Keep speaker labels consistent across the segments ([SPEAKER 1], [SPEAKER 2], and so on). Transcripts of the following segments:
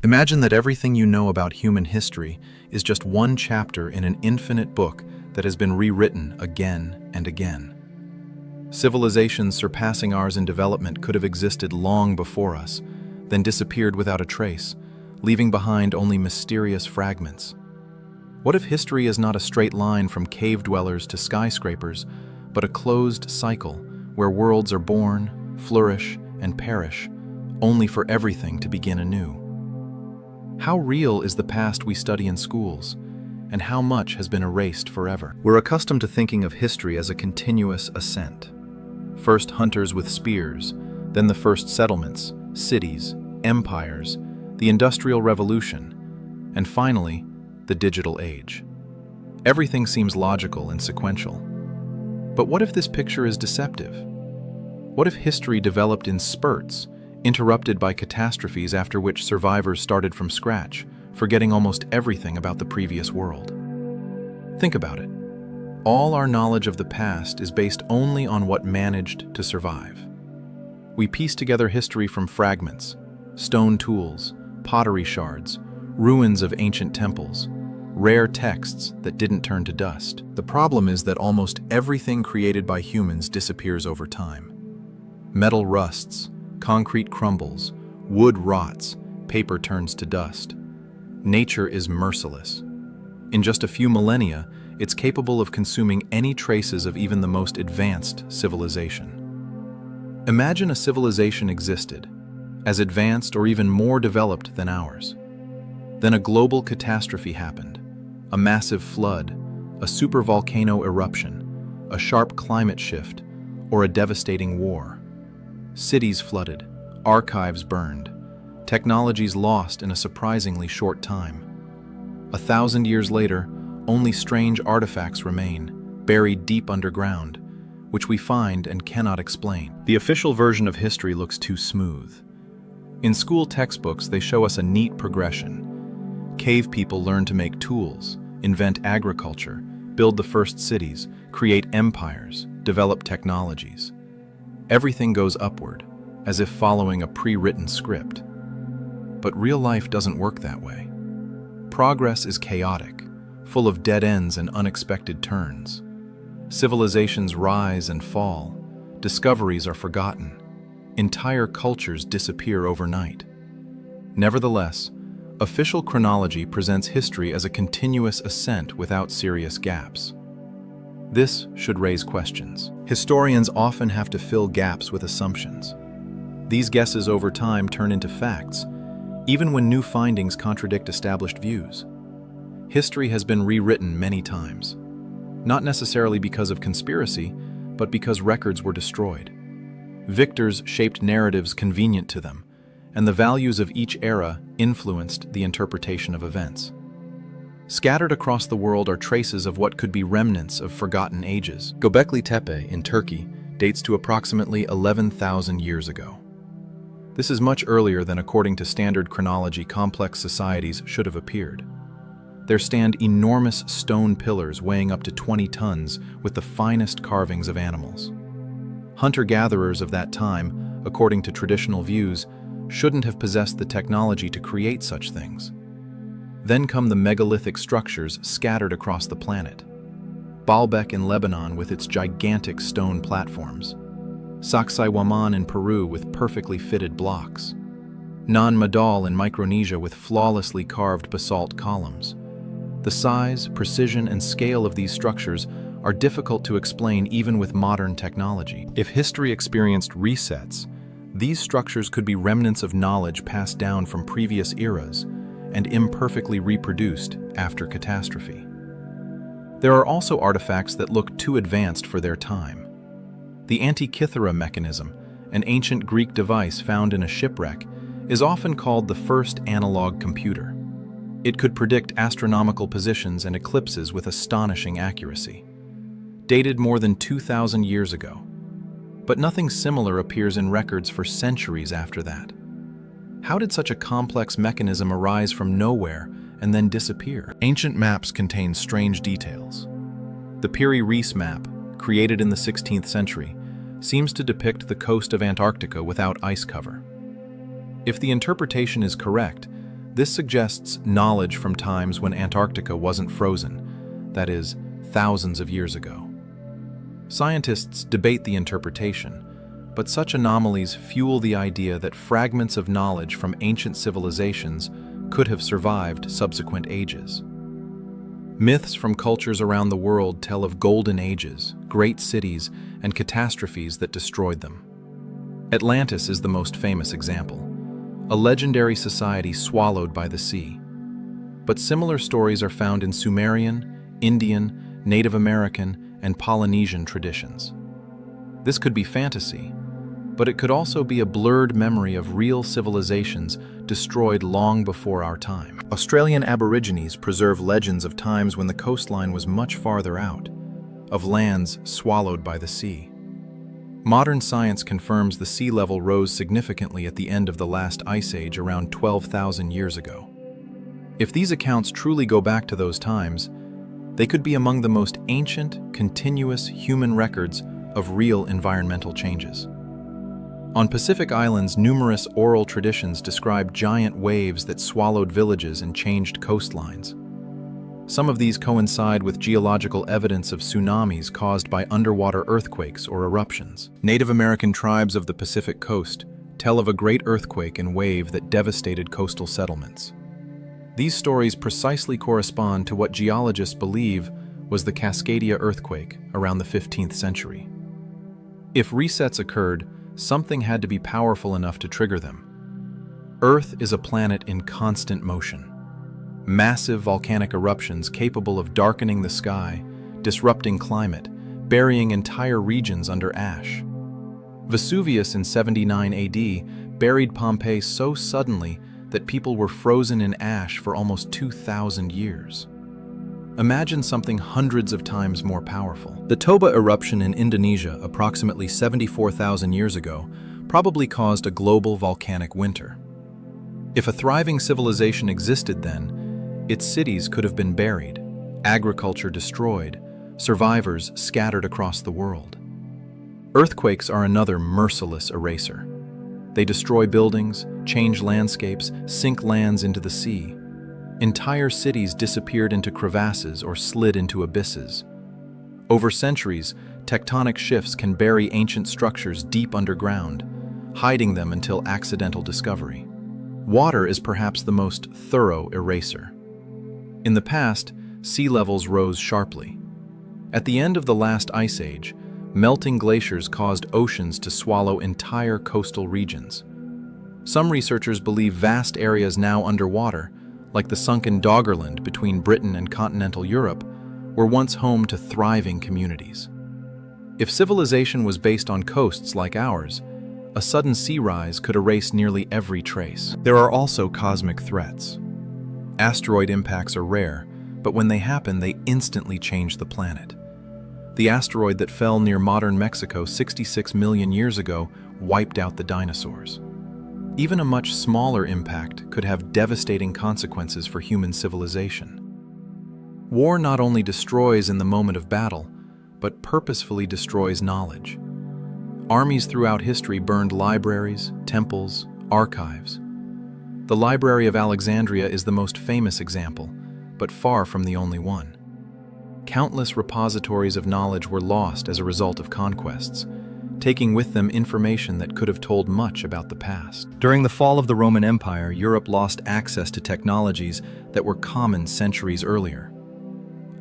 [SPEAKER 1] Imagine that everything you know about human history is just one chapter in an infinite book that has been rewritten again and again. Civilizations surpassing ours in development could have existed long before us, then disappeared without a trace, leaving behind only mysterious fragments. What if history is not a straight line from cave dwellers to skyscrapers, but a closed cycle where worlds are born, flourish, and perish, only for everything to begin anew? How real is the past we study in schools, and how much has been erased forever? We're accustomed to thinking of history as a continuous ascent. First hunters with spears, then the first settlements, cities, empires, the Industrial Revolution, and finally, the digital age. Everything seems logical and sequential. But what if this picture is deceptive? What if history developed in spurts, interrupted by catastrophes after which survivors started from scratch, forgetting almost everything about the previous world? Think about it. All our knowledge of the past is based only on what managed to survive. We piece together history from fragments, stone tools, pottery shards, ruins of ancient temples, rare texts that didn't turn to dust. The problem is that almost everything created by humans disappears over time. Metal rusts, concrete crumbles, wood rots, paper turns to dust. Nature is merciless. In just a few millennia, it's capable of consuming any traces of even the most advanced civilization. Imagine a civilization existed, as advanced or even more developed than ours. Then a global catastrophe happened. A massive flood, a supervolcano eruption, a sharp climate shift, or a devastating war. Cities flooded, archives burned, technologies lost in a surprisingly short time. 1,000 years later, only strange artifacts remain, buried deep underground, which we find and cannot explain. The official version of history looks too smooth. In school textbooks, they show us a neat progression. Cave people learn to make tools, invent agriculture, build the first cities, create empires, develop technologies. Everything goes upward, as if following a pre-written script. But real life doesn't work that way. Progress is chaotic, full of dead ends and unexpected turns. Civilizations rise and fall, discoveries are forgotten, entire cultures disappear overnight. Nevertheless, official chronology presents history as a continuous ascent without serious gaps. This should raise questions. Historians often have to fill gaps with assumptions. These guesses over time turn into facts, even when new findings contradict established views. History has been rewritten many times, not necessarily because of conspiracy, but because records were destroyed. Victors shaped narratives convenient to them, and the values of each era influenced the interpretation of events. Scattered across the world are traces of what could be remnants of forgotten ages. Göbekli Tepe in Turkey dates to approximately 11,000 years ago. This is much earlier than, according to standard chronology, complex societies should have appeared. There stand enormous stone pillars weighing up to 20 tons with the finest carvings of animals. Hunter-gatherers of that time, according to traditional views, shouldn't have possessed the technology to create such things. Then come the megalithic structures scattered across the planet. Baalbek in Lebanon with its gigantic stone platforms. Sacsayhuaman in Peru with perfectly fitted blocks. Nan Madol in Micronesia with flawlessly carved basalt columns. The size, precision, and scale of these structures are difficult to explain even with modern technology. If history experienced resets, these structures could be remnants of knowledge passed down from previous eras and imperfectly reproduced after catastrophe. There are also artifacts that look too advanced for their time. The Antikythera mechanism, an ancient Greek device found in a shipwreck, is often called the first analog computer. It could predict astronomical positions and eclipses with astonishing accuracy. Dated more than 2,000 years ago. But nothing similar appears in records for centuries after that. How did such a complex mechanism arise from nowhere and then disappear? Ancient maps contain strange details. The Piri-Reis map, created in the 16th century, seems to depict the coast of Antarctica without ice cover. If the interpretation is correct, This suggests knowledge from times when Antarctica wasn't frozen, that is, thousands of years ago. Scientists debate the interpretation, but such anomalies fuel the idea that fragments of knowledge from ancient civilizations could have survived subsequent ages. Myths from cultures around the world tell of golden ages, great cities, and catastrophes that destroyed them. Atlantis is the most famous example, a legendary society swallowed by the sea. But similar stories are found in Sumerian, Indian, Native American, and Polynesian traditions. This could be fantasy, but it could also be a blurred memory of real civilizations destroyed long before our time. Australian Aborigines preserve legends of times when the coastline was much farther out, of lands swallowed by the sea. Modern science confirms the sea level rose significantly at the end of the last ice age around 12,000 years ago. If these accounts truly go back to those times, they could be among the most ancient, continuous human records of real environmental changes. On Pacific Islands, numerous oral traditions describe giant waves that swallowed villages and changed coastlines. Some of these coincide with geological evidence of tsunamis caused by underwater earthquakes or eruptions. Native American tribes of the Pacific coast tell of a great earthquake and wave that devastated coastal settlements. These stories precisely correspond to what geologists believe was the Cascadia earthquake around the 15th century. If resets occurred, something had to be powerful enough to trigger them. Earth is a planet in constant motion. Massive volcanic eruptions capable of darkening the sky, disrupting climate, burying entire regions under ash. Vesuvius in 79 AD buried Pompeii so suddenly that people were frozen in ash for almost 2,000 years. Imagine something hundreds of times more powerful. The Toba eruption in Indonesia approximately 74,000 years ago probably caused a global volcanic winter. If a thriving civilization existed then, its cities could have been buried, agriculture destroyed, survivors scattered across the world. Earthquakes are another merciless eraser. They destroy buildings, change landscapes, sink lands into the sea. Entire cities disappeared into crevasses or slid into abysses. Over centuries, tectonic shifts can bury ancient structures deep underground, hiding them until accidental discovery. Water is perhaps the most thorough eraser. In the past, sea levels rose sharply. At the end of the last ice age, melting glaciers caused oceans to swallow entire coastal regions. Some researchers believe vast areas now underwater, like the sunken Doggerland between Britain and continental Europe, were once home to thriving communities. If civilization was based on coasts like ours, a sudden sea rise could erase nearly every trace. There are also cosmic threats. Asteroid impacts are rare, but when they happen, they instantly change the planet. The asteroid that fell near modern Mexico 66 million years ago wiped out the dinosaurs. Even a much smaller impact could have devastating consequences for human civilization. War not only destroys in the moment of battle, but purposefully destroys knowledge. Armies throughout history burned libraries, temples, archives. The Library of Alexandria is the most famous example, but far from the only one. Countless repositories of knowledge were lost as a result of conquests, taking with them information that could have told much about the past. During the fall of the Roman Empire, Europe lost access to technologies that were common centuries earlier.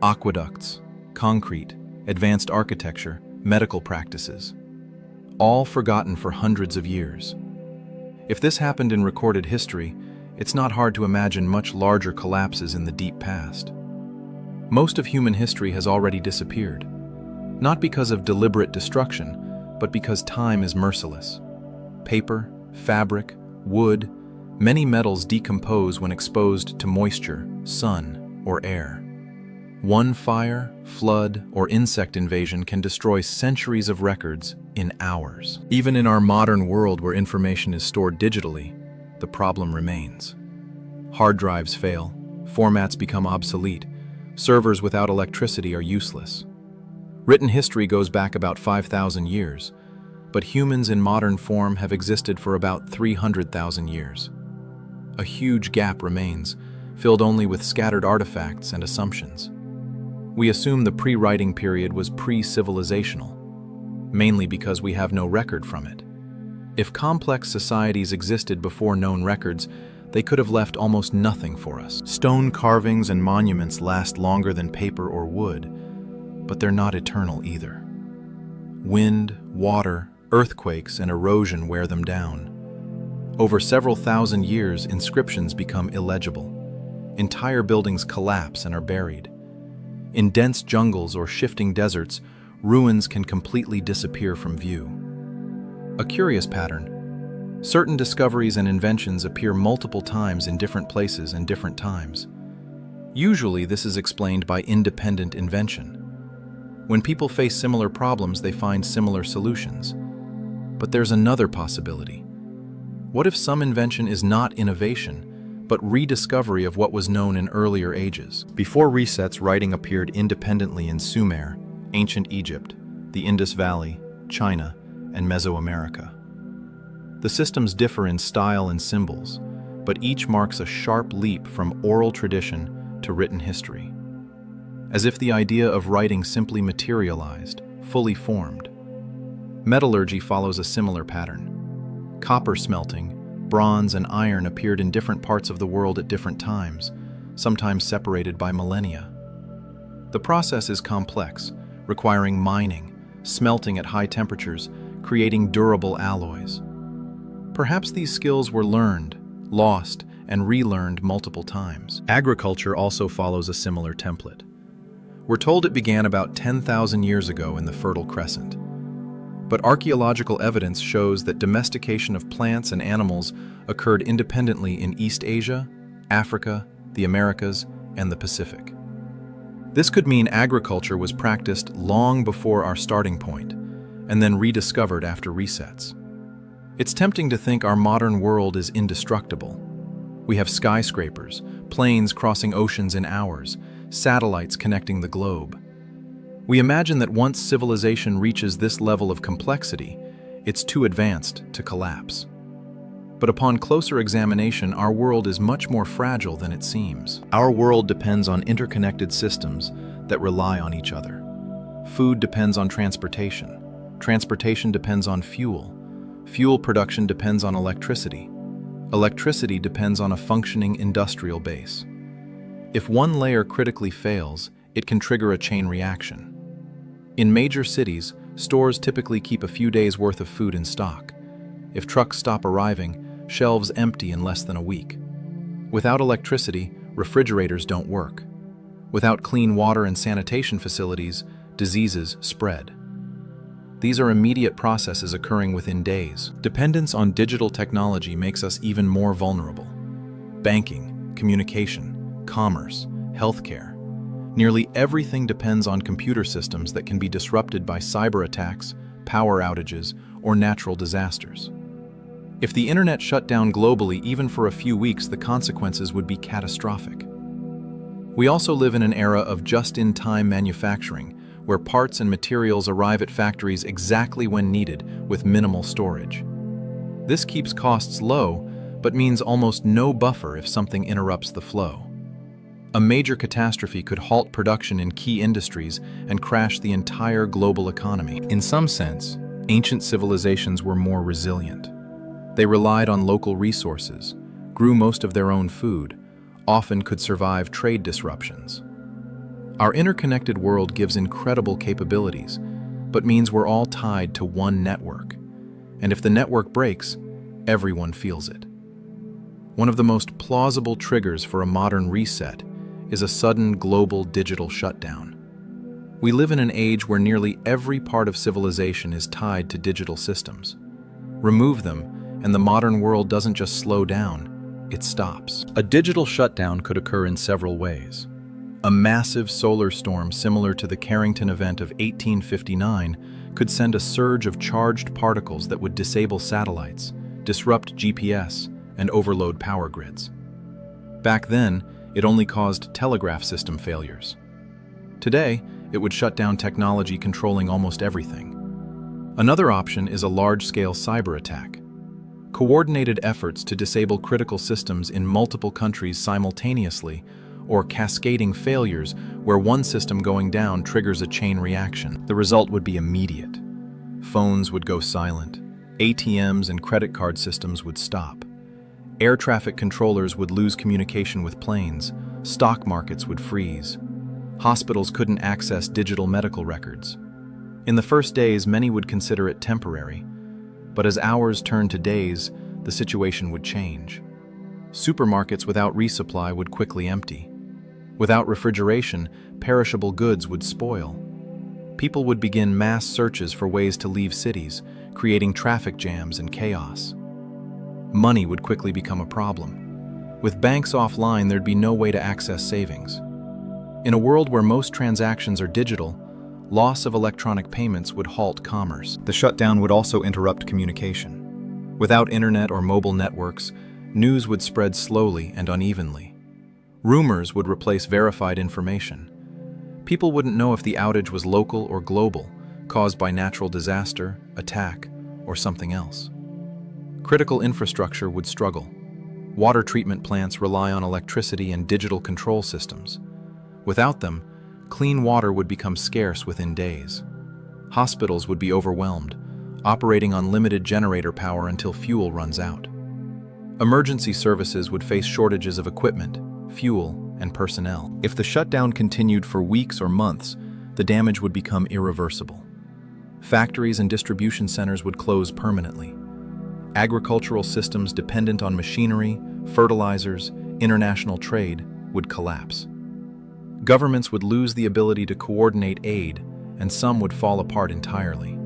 [SPEAKER 1] Aqueducts, concrete, advanced architecture, medical practices, all forgotten for hundreds of years. If this happened in recorded history, it's not hard to imagine much larger collapses in the deep past. Most of human history has already disappeared, not because of deliberate destruction, but because time is merciless. Paper, fabric, wood, many metals decompose when exposed to moisture, sun, or air. One fire, flood, or insect invasion can destroy centuries of records in hours. Even in our modern world where information is stored digitally, the problem remains. Hard drives fail, formats become obsolete, servers without electricity are useless. Written history goes back about 5,000 years, but humans in modern form have existed for about 300,000 years. A huge gap remains, filled only with scattered artifacts and assumptions. We assume the pre-writing period was pre-civilizational, mainly because we have no record from it. If complex societies existed before known records, they could have left almost nothing for us. Stone carvings and monuments last longer than paper or wood, but they're not eternal either. Wind, water, earthquakes, and erosion wear them down. Over several thousand years, inscriptions become illegible. Entire buildings collapse and are buried. In dense jungles or shifting deserts, ruins can completely disappear from view. A curious pattern. Certain discoveries and inventions appear multiple times in different places and different times. Usually, this is explained by independent invention. When people face similar problems, they find similar solutions. But there's another possibility. What if some invention is not innovation, but rediscovery of what was known in earlier ages? Before resets, writing appeared independently in Sumer, ancient Egypt, the Indus Valley, China, and Mesoamerica. The systems differ in style and symbols, but each marks a sharp leap from oral tradition to written history. As if the idea of writing simply materialized, fully formed. Metallurgy follows a similar pattern. Copper smelting, bronze, and iron appeared in different parts of the world at different times, sometimes separated by millennia. The process is complex, requiring mining, smelting at high temperatures, creating durable alloys. Perhaps these skills were learned, lost, and relearned multiple times. Agriculture also follows a similar template. We're told it began about 10,000 years ago in the Fertile Crescent. But archaeological evidence shows that domestication of plants and animals occurred independently in East Asia, Africa, the Americas, and the Pacific. This could mean agriculture was practiced long before our starting point, and then rediscovered after resets. It's tempting to think our modern world is indestructible. We have skyscrapers, planes crossing oceans in hours, satellites connecting the globe. We imagine that once civilization reaches this level of complexity, it's too advanced to collapse. But upon closer examination, our world is much more fragile than it seems. Our world depends on interconnected systems that rely on each other. Food depends on transportation. Transportation depends on fuel. Fuel production depends on electricity. Electricity depends on a functioning industrial base. If one layer critically fails, it can trigger a chain reaction. In major cities, stores typically keep a few days' worth of food in stock. If trucks stop arriving, shelves empty in less than a week. Without electricity, refrigerators don't work. Without clean water and sanitation facilities, diseases spread. These are immediate processes occurring within days. Dependence on digital technology makes us even more vulnerable. Banking, communication, commerce, healthcare. Nearly everything depends on computer systems that can be disrupted by cyber attacks, power outages, or natural disasters. If the internet shut down globally even for a few weeks, the consequences would be catastrophic. We also live in an era of just-in-time manufacturing, where parts and materials arrive at factories exactly when needed, with minimal storage. This keeps costs low, but means almost no buffer if something interrupts the flow. A major catastrophe could halt production in key industries and crash the entire global economy. In some sense, ancient civilizations were more resilient. They relied on local resources, grew most of their own food, often could survive trade disruptions. Our interconnected world gives incredible capabilities, but means we're all tied to one network. And if the network breaks, everyone feels it. One of the most plausible triggers for a modern reset is a sudden global digital shutdown. We live in an age where nearly every part of civilization is tied to digital systems. Remove them, and the modern world doesn't just slow down, it stops. A digital shutdown could occur in several ways. A massive solar storm similar to the Carrington event of 1859 could send a surge of charged particles that would disable satellites, disrupt GPS, and overload power grids. Back then, it only caused telegraph system failures. Today, it would shut down technology controlling almost everything. Another option is a large-scale cyber attack. Coordinated efforts to disable critical systems in multiple countries simultaneously, or cascading failures where one system going down triggers a chain reaction. The result would be immediate. Phones would go silent. ATMs and credit card systems would stop. Air traffic controllers would lose communication with planes. Stock markets would freeze. Hospitals couldn't access digital medical records. In the first days, many would consider it temporary. But as hours turned to days, the situation would change. Supermarkets without resupply would quickly empty. Without refrigeration, perishable goods would spoil. People would begin mass searches for ways to leave cities, creating traffic jams and chaos. Money would quickly become a problem. With banks offline, there'd be no way to access savings. In a world where most transactions are digital, loss of electronic payments would halt commerce. The shutdown would also interrupt communication. Without internet or mobile networks, news would spread slowly and unevenly. Rumors would replace verified information. People wouldn't know if the outage was local or global, caused by natural disaster, attack, or something else. Critical infrastructure would struggle. Water treatment plants rely on electricity and digital control systems. Without them, clean water would become scarce within days. Hospitals would be overwhelmed, operating on limited generator power until fuel runs out. Emergency services would face shortages of equipment, fuel, and personnel. If the shutdown continued for weeks or months, the damage would become irreversible. Factories and distribution centers would close permanently. Agricultural systems dependent on machinery, fertilizers, international trade would collapse. Governments would lose the ability to coordinate aid, and some would fall apart entirely.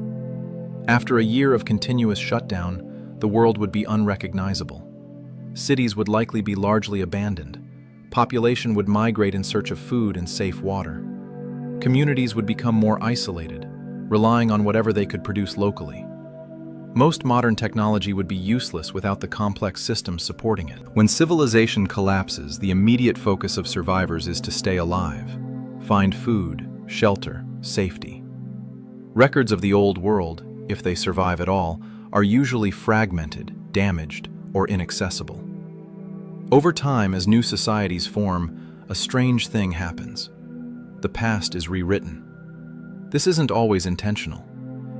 [SPEAKER 1] After a year of continuous shutdown, the world would be unrecognizable. Cities would likely be largely abandoned. Population would migrate in search of food and safe water. Communities would become more isolated, relying on whatever they could produce locally. Most modern technology would be useless without the complex systems supporting it. When civilization collapses, the immediate focus of survivors is to stay alive, find food, shelter, safety. Records of the old world, if they survive at all, are usually fragmented, damaged, or inaccessible. Over time, as new societies form, a strange thing happens. The past is rewritten. This isn't always intentional.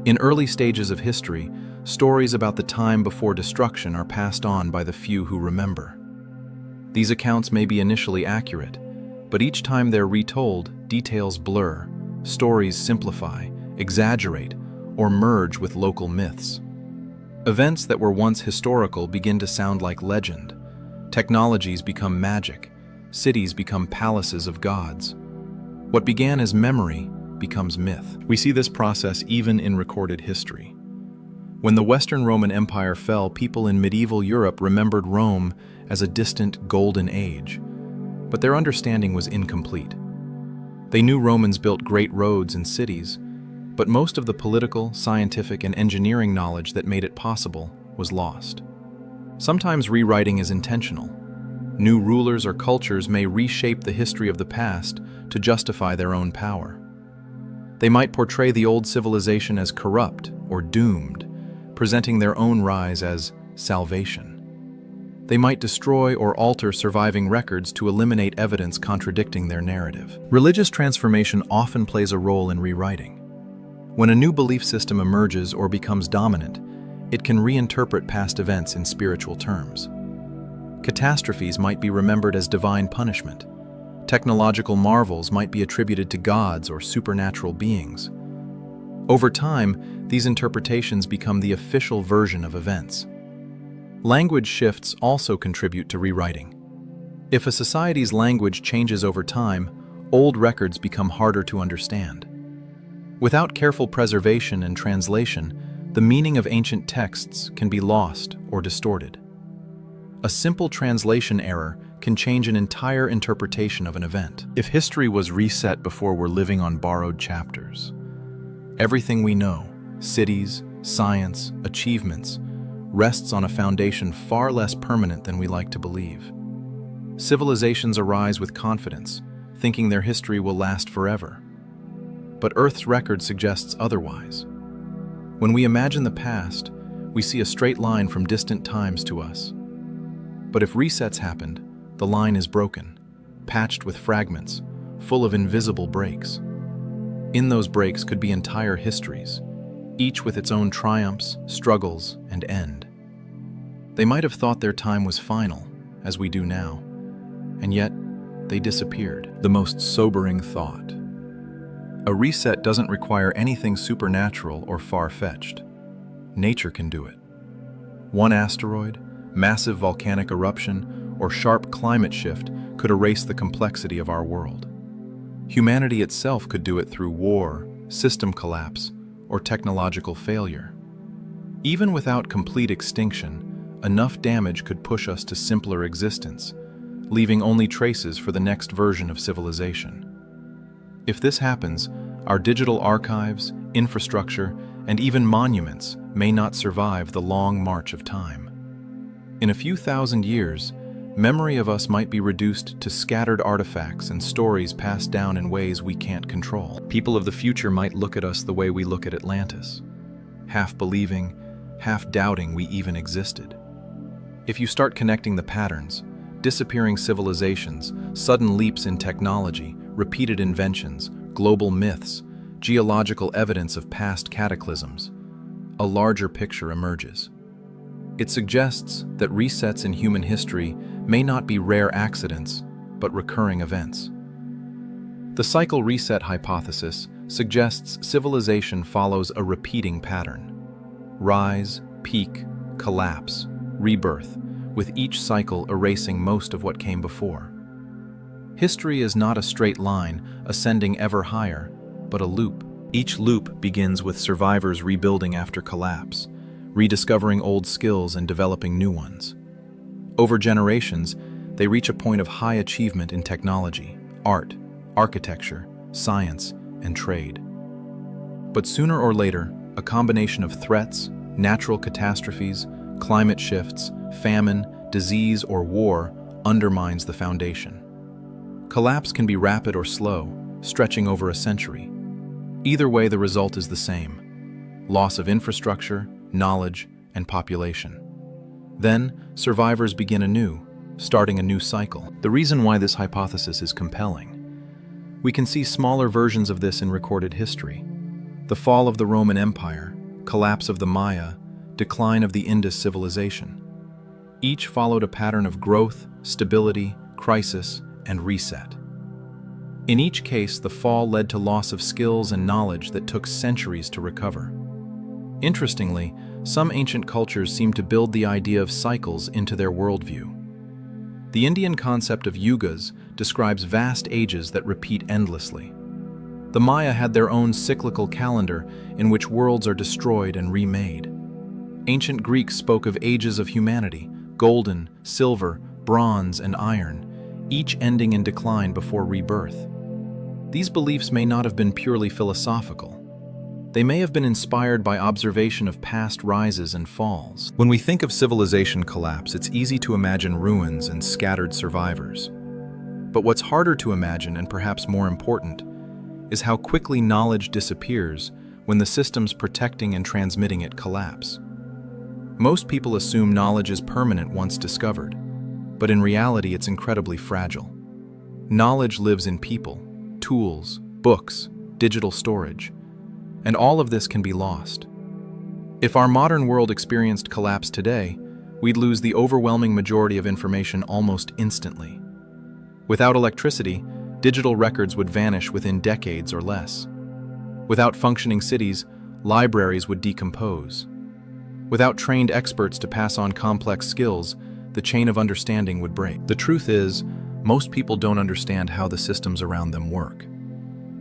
[SPEAKER 1] In early stages of history, stories about the time before destruction are passed on by the few who remember. These accounts may be initially accurate, but each time they're retold, details blur, stories simplify, exaggerate, or merge with local myths. Events that were once historical begin to sound like legend. Technologies become magic. Cities become palaces of gods. What began as memory becomes myth. We see this process even in recorded history. When the Western Roman Empire fell, people in medieval Europe remembered Rome as a distant golden age, but their understanding was incomplete. They knew Romans built great roads and cities, but most of the political, scientific, and engineering knowledge that made it possible was lost. Sometimes rewriting is intentional. New rulers or cultures may reshape the history of the past to justify their own power. They might portray the old civilization as corrupt or doomed, presenting their own rise as salvation. They might destroy or alter surviving records to eliminate evidence contradicting their narrative. Religious transformation often plays a role in rewriting. When a new belief system emerges or becomes dominant, it can reinterpret past events in spiritual terms. Catastrophes might be remembered as divine punishment. Technological marvels might be attributed to gods or supernatural beings. Over time, these interpretations become the official version of events. Language shifts also contribute to rewriting. If a society's language changes over time, old records become harder to understand. Without careful preservation and translation, the meaning of ancient texts can be lost or distorted. A simple translation error can change an entire interpretation of an event. If history was reset before we're living on borrowed chapters, everything we know, cities, science, achievements, rests on a foundation far less permanent than we like to believe. Civilizations arise with confidence, thinking their history will last forever. But Earth's record suggests otherwise. When we imagine the past, We see a straight line from distant times to us. But if resets happened, the line is broken, patched with fragments, full of invisible breaks. In those breaks could be entire histories, each with its own triumphs, struggles, and end. They might have thought their time was final, as we do now, and yet they disappeared. The most sobering thought. A reset doesn't require anything supernatural or far-fetched. Nature can do it. One asteroid, massive volcanic eruption, or sharp climate shift could erase the complexity of our world. Humanity itself could do it through war, system collapse, or technological failure. Even without complete extinction, enough damage could push us to simpler existence, leaving only traces for the next version of civilization. If this happens, our digital archives, infrastructure, and even monuments may not survive the long march of time. In a few thousand years, memory of us might be reduced to scattered artifacts and stories passed down in ways we can't control. People of the future might look at us the way we look at Atlantis, half believing, half doubting we even existed. If you start connecting the patterns, disappearing civilizations, sudden leaps in technology, repeated inventions, global myths, geological evidence of past cataclysms, a larger picture emerges. It suggests that resets in human history may not be rare accidents, but recurring events. The cycle reset hypothesis suggests civilization follows a repeating pattern: rise, peak, collapse, rebirth, with each cycle erasing most of what came before. History is not a straight line, ascending ever higher, but a loop. Each loop begins with survivors rebuilding after collapse, rediscovering old skills and developing new ones. Over generations, they reach a point of high achievement in technology, art, architecture, science, and trade. But sooner or later, a combination of threats, natural catastrophes, climate shifts, famine, disease, or war undermines the foundation. Collapse can be rapid or slow, stretching over a century. Either way, the result is the same: loss of infrastructure, knowledge, and population. Then, survivors begin anew, starting a new cycle. The reason why this hypothesis is compelling: we can see smaller versions of this in recorded history. The fall of the Roman Empire, collapse of the Maya, decline of the Indus civilization. Each followed a pattern of growth, stability, crisis, and reset. In each case, the fall led to loss of skills and knowledge that took centuries to recover. Interestingly, some ancient cultures seem to build the idea of cycles into their worldview. The Indian concept of yugas describes vast ages that repeat endlessly. The Maya had their own cyclical calendar in which worlds are destroyed and remade. Ancient Greeks spoke of ages of humanity: golden, silver, bronze, and iron, each ending in decline before rebirth. These beliefs may not have been purely philosophical. They may have been inspired by observation of past rises and falls. When we think of civilization collapse, it's easy to imagine ruins and scattered survivors. But what's harder to imagine, and perhaps more important, is how quickly knowledge disappears when the systems protecting and transmitting it collapse. Most people assume knowledge is permanent once discovered, but in reality it's incredibly fragile. Knowledge lives in people, tools, books, digital storage, and all of this can be lost. If our modern world experienced collapse today, we'd lose the overwhelming majority of information almost instantly. Without electricity, digital records would vanish within decades or less. Without functioning cities, libraries would decompose. Without trained experts to pass on complex skills, the chain of understanding would break. The truth is, most people don't understand how the systems around them work.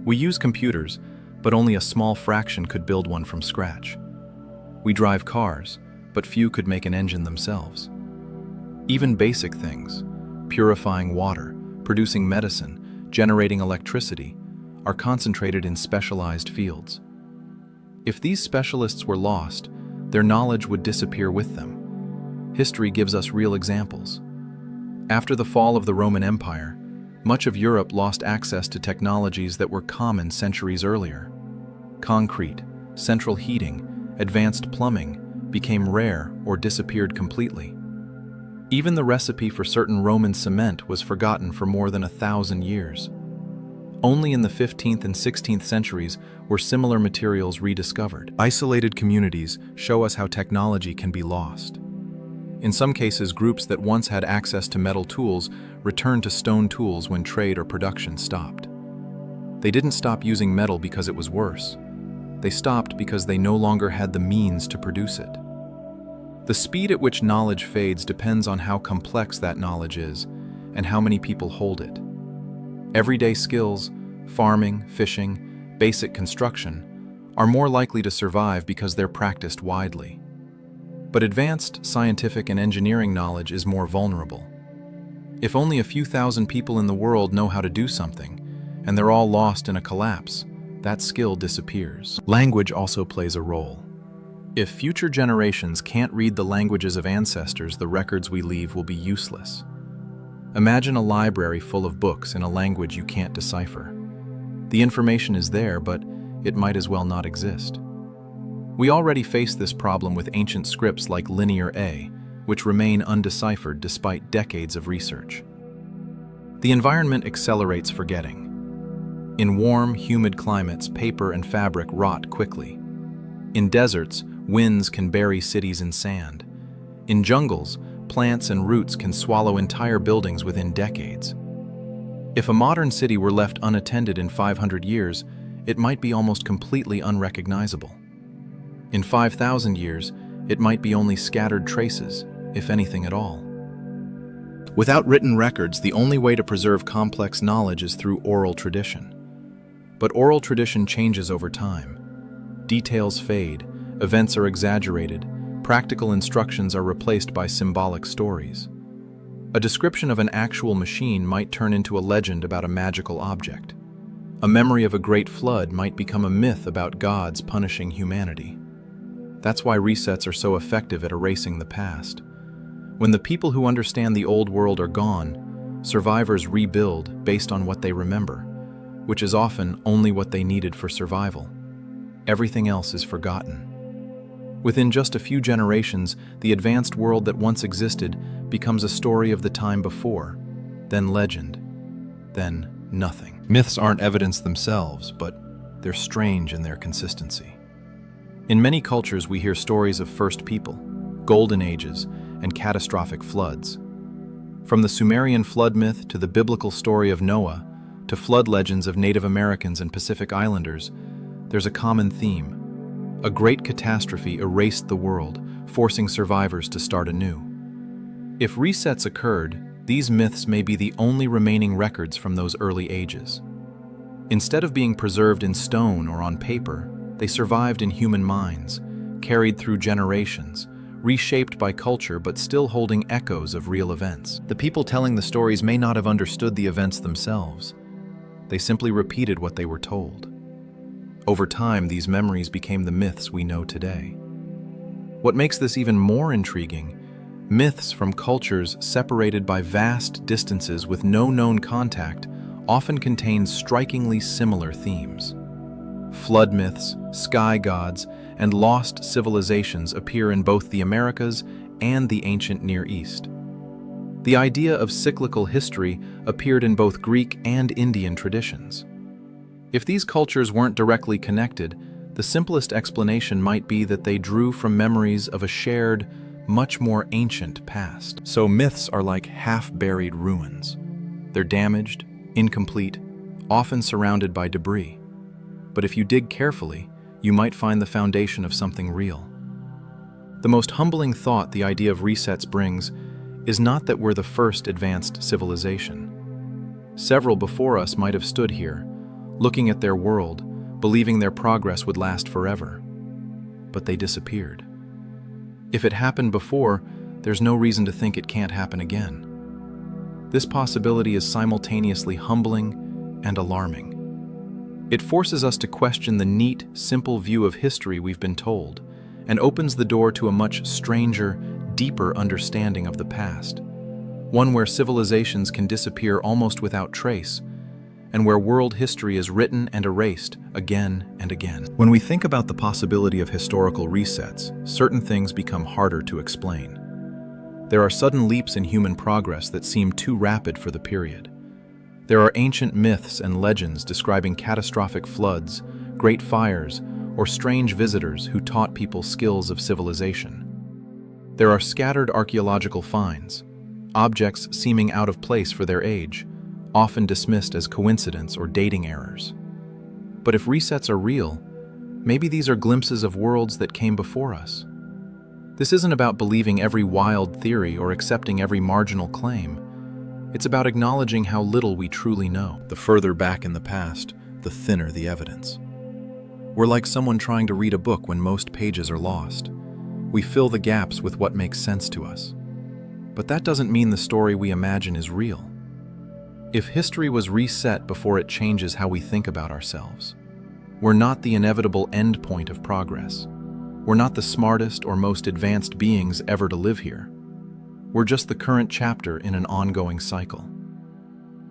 [SPEAKER 1] We use computers, but only a small fraction could build one from scratch. We drive cars, but few could make an engine themselves. Even basic things, purifying water, producing medicine, generating electricity, are concentrated in specialized fields. If these specialists were lost, their knowledge would disappear with them. History gives us real examples. After the fall of the Roman Empire, much of Europe lost access to technologies that were common centuries earlier. Concrete, central heating, advanced plumbing became rare or disappeared completely. Even the recipe for certain Roman cement was forgotten for more than 1,000 years. Only in the 15th and 16th centuries were similar materials rediscovered. Isolated communities show us how technology can be lost. In some cases, groups that once had access to metal tools returned to stone tools when trade or production stopped. They didn't stop using metal because it was worse. They stopped because they no longer had the means to produce it. The speed at which knowledge fades depends on how complex that knowledge is and how many people hold it. Everyday skills, farming, fishing, basic construction, are more likely to survive because they're practiced widely. But advanced scientific and engineering knowledge is more vulnerable. If only a few thousand people in the world know how to do something, and they're all lost in a collapse, that skill disappears. Language also plays a role. If future generations can't read the languages of ancestors, the records we leave will be useless. Imagine a library full of books in a language you can't decipher. The information is there, but it might as well not exist. We already face this problem with ancient scripts like Linear A, which remain undeciphered despite decades of research. The environment accelerates forgetting. In warm, humid climates, paper and fabric rot quickly. In deserts, winds can bury cities in sand. In jungles, plants and roots can swallow entire buildings within decades. If a modern city were left unattended in 500 years, it might be almost completely unrecognizable. In 5,000 years, it might be only scattered traces, if anything at all. Without written records, the only way to preserve complex knowledge is through oral tradition. But oral tradition changes over time. Details fade, events are exaggerated, practical instructions are replaced by symbolic stories. A description of an actual machine might turn into a legend about a magical object. A memory of a great flood might become a myth about gods punishing humanity. That's why resets are so effective at erasing the past. When the people who understand the old world are gone, survivors rebuild based on what they remember, which is often only what they needed for survival. Everything else is forgotten. Within just a few generations, the advanced world that once existed becomes a story of the time before, then legend, then nothing. Myths aren't evidence themselves, but they're strange in their consistency. In many cultures, we hear stories of first people, golden ages, and catastrophic floods. From the Sumerian flood myth to the biblical story of Noah, to flood legends of Native Americans and Pacific Islanders, there's a common theme. A great catastrophe erased the world, forcing survivors to start anew. If resets occurred, these myths may be the only remaining records from those early ages. Instead of being preserved in stone or on paper, they survived in human minds, carried through generations, reshaped by culture but still holding echoes of real events. The people telling the stories may not have understood the events themselves. They simply repeated what they were told. Over time, these memories became the myths we know today. What makes this even more intriguing, myths from cultures separated by vast distances with no known contact often contain strikingly similar themes. Flood myths, sky gods, and lost civilizations appear in both the Americas and the ancient Near East. The idea of cyclical history appeared in both Greek and Indian traditions. If these cultures weren't directly connected, the simplest explanation might be that they drew from memories of a shared, much more ancient past. So myths are like half-buried ruins. They're damaged, incomplete, often surrounded by debris. But if you dig carefully, you might find the foundation of something real. The most humbling thought the idea of resets brings is not that we're the first advanced civilization. Several before us might have stood here, looking at their world, believing their progress would last forever. But they disappeared. If it happened before, there's no reason to think it can't happen again. This possibility is simultaneously humbling and alarming. It forces us to question the neat, simple view of history we've been told, and opens the door to a much stranger, deeper understanding of the past, one where civilizations can disappear almost without trace, and where world history is written and erased again and again. When we think about the possibility of historical resets, certain things become harder to explain. There are sudden leaps in human progress that seem too rapid for the period. There are ancient myths and legends describing catastrophic floods, great fires, or strange visitors who taught people skills of civilization. There are scattered archaeological finds, objects seeming out of place for their age, often dismissed as coincidence or dating errors. But if resets are real, maybe these are glimpses of worlds that came before us. This isn't about believing every wild theory or accepting every marginal claim. It's about acknowledging how little we truly know. The further back in the past, the thinner the evidence. We're like someone trying to read a book when most pages are lost. We fill the gaps with what makes sense to us. But that doesn't mean the story we imagine is real. If history was reset before it changes how we think about ourselves, we're not the inevitable end point of progress. We're not the smartest or most advanced beings ever to live here. We're just the current chapter in an ongoing cycle.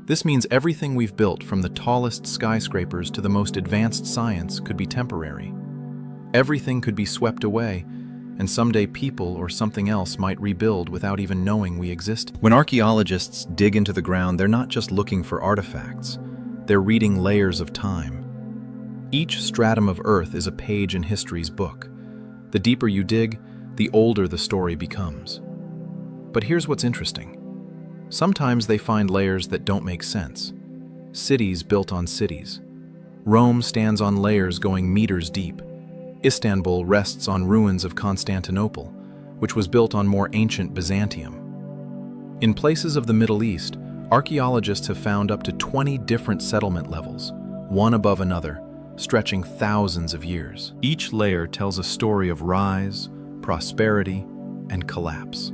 [SPEAKER 1] This means everything we've built, from the tallest skyscrapers to the most advanced science, could be temporary. Everything could be swept away, and someday people or something else might rebuild without even knowing we exist. When archaeologists dig into the ground, they're not just looking for artifacts. They're reading layers of time. Each stratum of Earth is a page in history's book. The deeper you dig, the older the story becomes. But here's what's interesting. Sometimes they find layers that don't make sense. Cities built on cities. Rome stands on layers going meters deep. Istanbul rests on ruins of Constantinople, which was built on more ancient Byzantium. In places of the Middle East, archaeologists have found up to 20 different settlement levels, one above another, stretching thousands of years. Each layer tells a story of rise, prosperity, and collapse.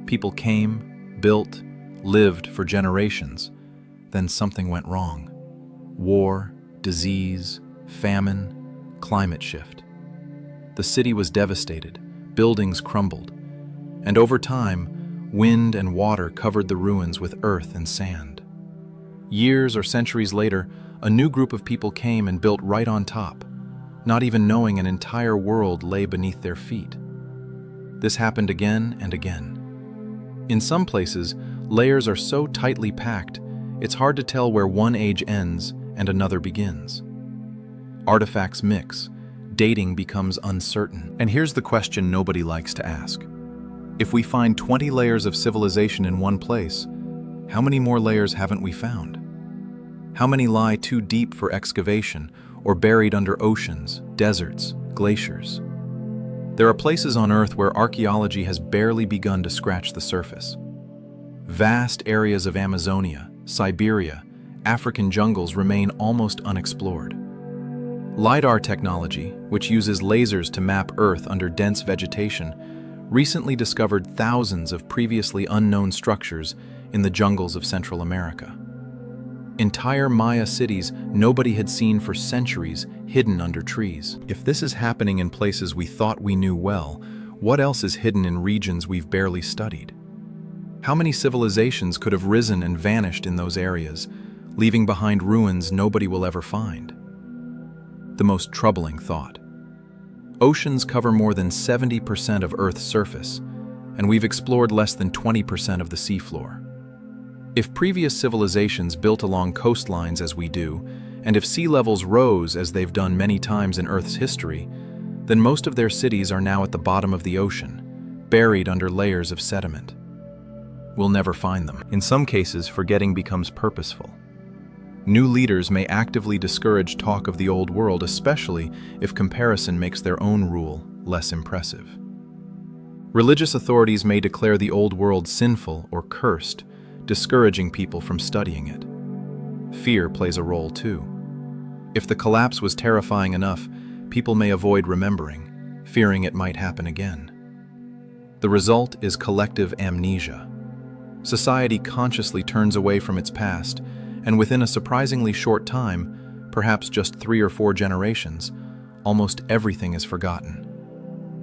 [SPEAKER 1] People came, built, lived for generations. Then something went wrong. War, disease, famine, climate shift. The city was devastated, buildings crumbled, and over time, wind and water covered the ruins with earth and sand. Years or centuries later, a new group of people came and built right on top, not even knowing an entire world lay beneath their feet. This happened again and again. In some places, layers are so tightly packed, it's hard to tell where one age ends and another begins. Artifacts mix, dating becomes uncertain. And here's the question nobody likes to ask. If we find 20 layers of civilization in one place, how many more layers haven't we found? How many lie too deep for excavation or buried under oceans, deserts, glaciers? There are places on Earth where archaeology has barely begun to scratch the surface. Vast areas of Amazonia, Siberia, African jungles remain almost unexplored. LiDAR technology, which uses lasers to map Earth under dense vegetation, recently discovered thousands of previously unknown structures in the jungles of Central America. Entire Maya cities nobody had seen for centuries, hidden under trees. If this is happening in places we thought we knew well, what else is hidden in regions we've barely studied? How many civilizations could have risen and vanished in those areas, leaving behind ruins nobody will ever find? The most troubling thought. Oceans cover more than 70% of Earth's surface, and we've explored less than 20% of the seafloor. If previous civilizations built along coastlines as we do, and if sea levels rose as they've done many times in Earth's history, then most of their cities are now at the bottom of the ocean, buried under layers of sediment. We'll never find them. In some cases, forgetting becomes purposeful. New leaders may actively discourage talk of the old world, especially if comparison makes their own rule less impressive. Religious authorities may declare the old world sinful or cursed, discouraging people from studying it. Fear plays a role too. If the collapse was terrifying enough, people may avoid remembering, fearing it might happen again. The result is collective amnesia. Society consciously turns away from its past, and within a surprisingly short time, perhaps just 3 or 4 generations, almost everything is forgotten.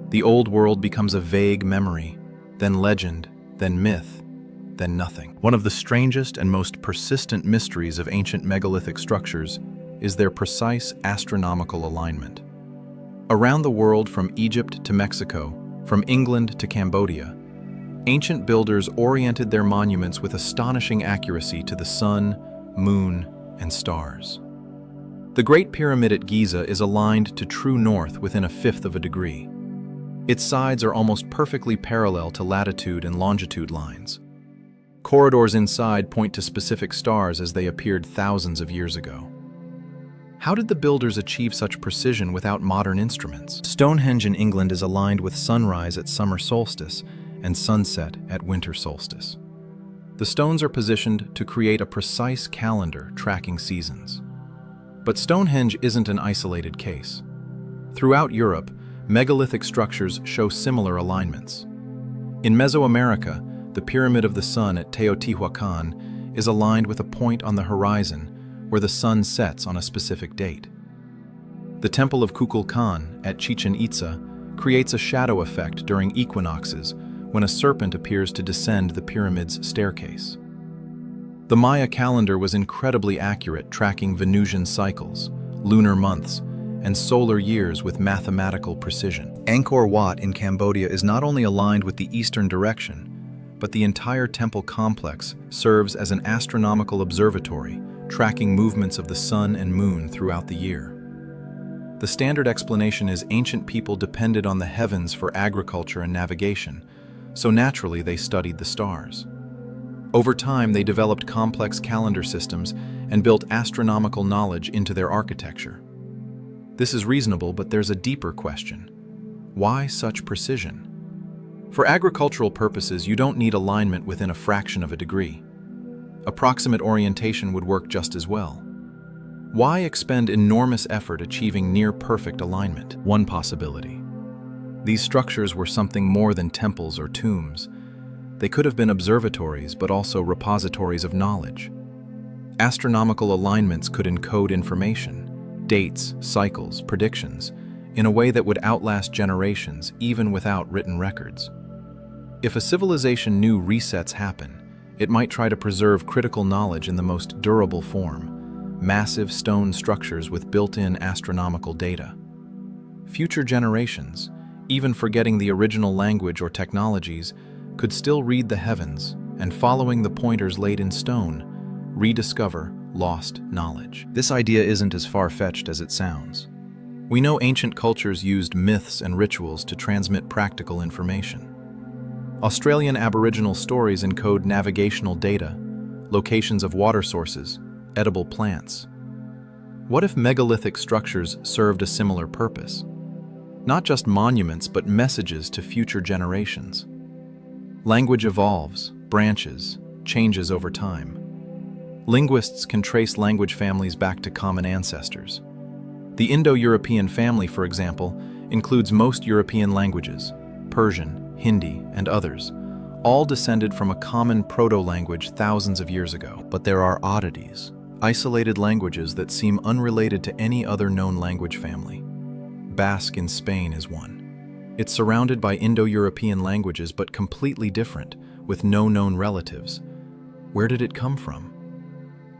[SPEAKER 1] The old world becomes a vague memory, then legend, then myth, then nothing. One of the strangest and most persistent mysteries of ancient megalithic structures is their precise astronomical alignment. Around the world, from Egypt to Mexico, from England to Cambodia, ancient builders oriented their monuments with astonishing accuracy to the sun, moon, and stars. The Great Pyramid at Giza is aligned to true north within a fifth of a degree. Its sides are almost perfectly parallel to latitude and longitude lines. Corridors inside point to specific stars as they appeared thousands of years ago. How did the builders achieve such precision without modern instruments? Stonehenge in England is aligned with sunrise at summer solstice and sunset at winter solstice. The stones are positioned to create a precise calendar tracking seasons. But Stonehenge isn't an isolated case. Throughout Europe, megalithic structures show similar alignments. In Mesoamerica, the Pyramid of the Sun at Teotihuacan is aligned with a point on the horizon where the sun sets on a specific date. The Temple of Kukulkan at Chichen Itza creates a shadow effect during equinoxes when a serpent appears to descend the pyramid's staircase. The Maya calendar was incredibly accurate, tracking Venusian cycles, lunar months, and solar years with mathematical precision. Angkor Wat in Cambodia is not only aligned with the eastern direction, but the entire temple complex serves as an astronomical observatory, tracking movements of the sun and moon throughout the year. The standard explanation is ancient people depended on the heavens for agriculture and navigation, so naturally they studied the stars. Over time, they developed complex calendar systems and built astronomical knowledge into their architecture. This is reasonable, but there's a deeper question. Why such precision? For agricultural purposes, you don't need alignment within a fraction of a degree. Approximate orientation would work just as well. Why expend enormous effort achieving near-perfect alignment? One possibility. These structures were something more than temples or tombs. They could have been observatories, but also repositories of knowledge. Astronomical alignments could encode information, dates, cycles, predictions, in a way that would outlast generations, even without written records. If a civilization knew resets happen, it might try to preserve critical knowledge in the most durable form, massive stone structures with built-in astronomical data. Future generations, even forgetting the original language or technologies, could still read the heavens and, following the pointers laid in stone, rediscover lost knowledge. This idea isn't as far-fetched as it sounds. We know ancient cultures used myths and rituals to transmit practical information. Australian Aboriginal stories encode navigational data, locations of water sources, edible plants. What if megalithic structures served a similar purpose? Not just monuments, but messages to future generations. Language evolves, branches, changes over time. Linguists can trace language families back to common ancestors. The Indo-European family, for example, includes most European languages, Persian, Hindi, and others, all descended from a common proto-language thousands of years ago. But there are oddities, isolated languages that seem unrelated to any other known language family. Basque in Spain is one. It's surrounded by Indo-European languages but completely different, with no known relatives. Where did it come from?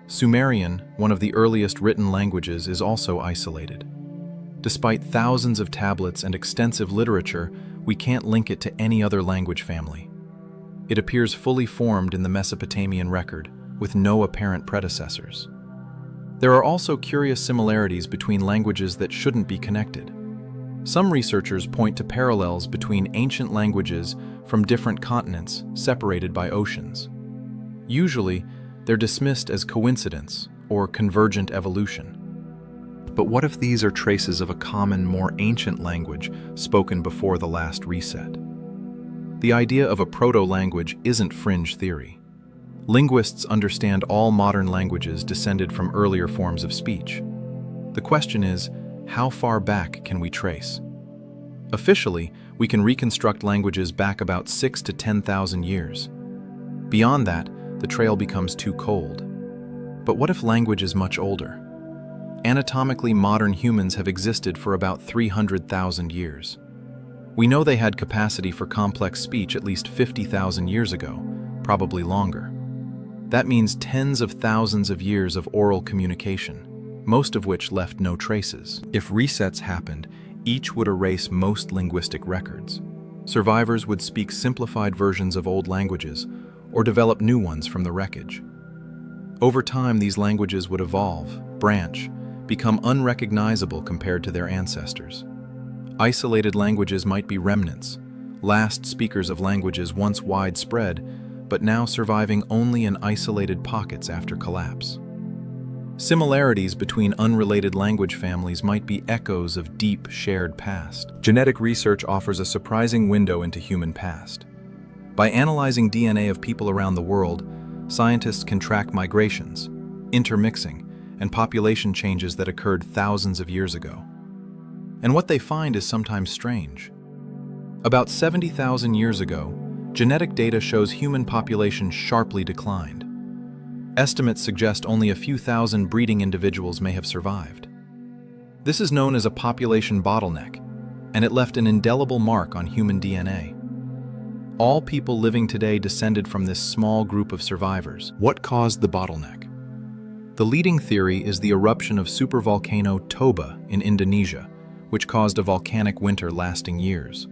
[SPEAKER 1] Sumerian, one of the earliest written languages, is also isolated. Despite thousands of tablets and extensive literature, we can't link it to any other language family. It appears fully formed in the Mesopotamian record, with no apparent predecessors. There are also curious similarities between languages that shouldn't be connected. Some researchers point to parallels between ancient languages from different continents separated by oceans. Usually, they're dismissed as coincidence or convergent evolution. But what if these are traces of a common, more ancient language spoken before the last reset? The idea of a proto-language isn't fringe theory. Linguists understand all modern languages descended from earlier forms of speech. The question is, how far back can we trace? Officially, we can reconstruct languages back about 6,000 to 10,000 years. Beyond that, the trail becomes too cold. But what if language is much older? Anatomically, modern humans have existed for about 300,000 years. We know they had capacity for complex speech at least 50,000 years ago, probably longer. That means tens of thousands of years of oral communication, most of which left no traces. If resets happened, each would erase most linguistic records. Survivors would speak simplified versions of old languages or develop new ones from the wreckage. Over time, these languages would evolve, branch, become unrecognizable compared to their ancestors. Isolated languages might be remnants, last speakers of languages once widespread, but now surviving only in isolated pockets after collapse. Similarities between unrelated language families might be echoes of deep, shared past. Genetic research offers a surprising window into human past. By analyzing DNA of people around the world, scientists can track migrations, intermixing, and population changes that occurred thousands of years ago. And what they find is sometimes strange. About 70,000 years ago, genetic data shows human population sharply declined. Estimates suggest only a few thousand breeding individuals may have survived. This is known as a population bottleneck, and it left an indelible mark on human DNA. All people living today descended from this small group of survivors. What caused the bottleneck? The leading theory is the eruption of supervolcano Toba in Indonesia, which caused a volcanic winter lasting years.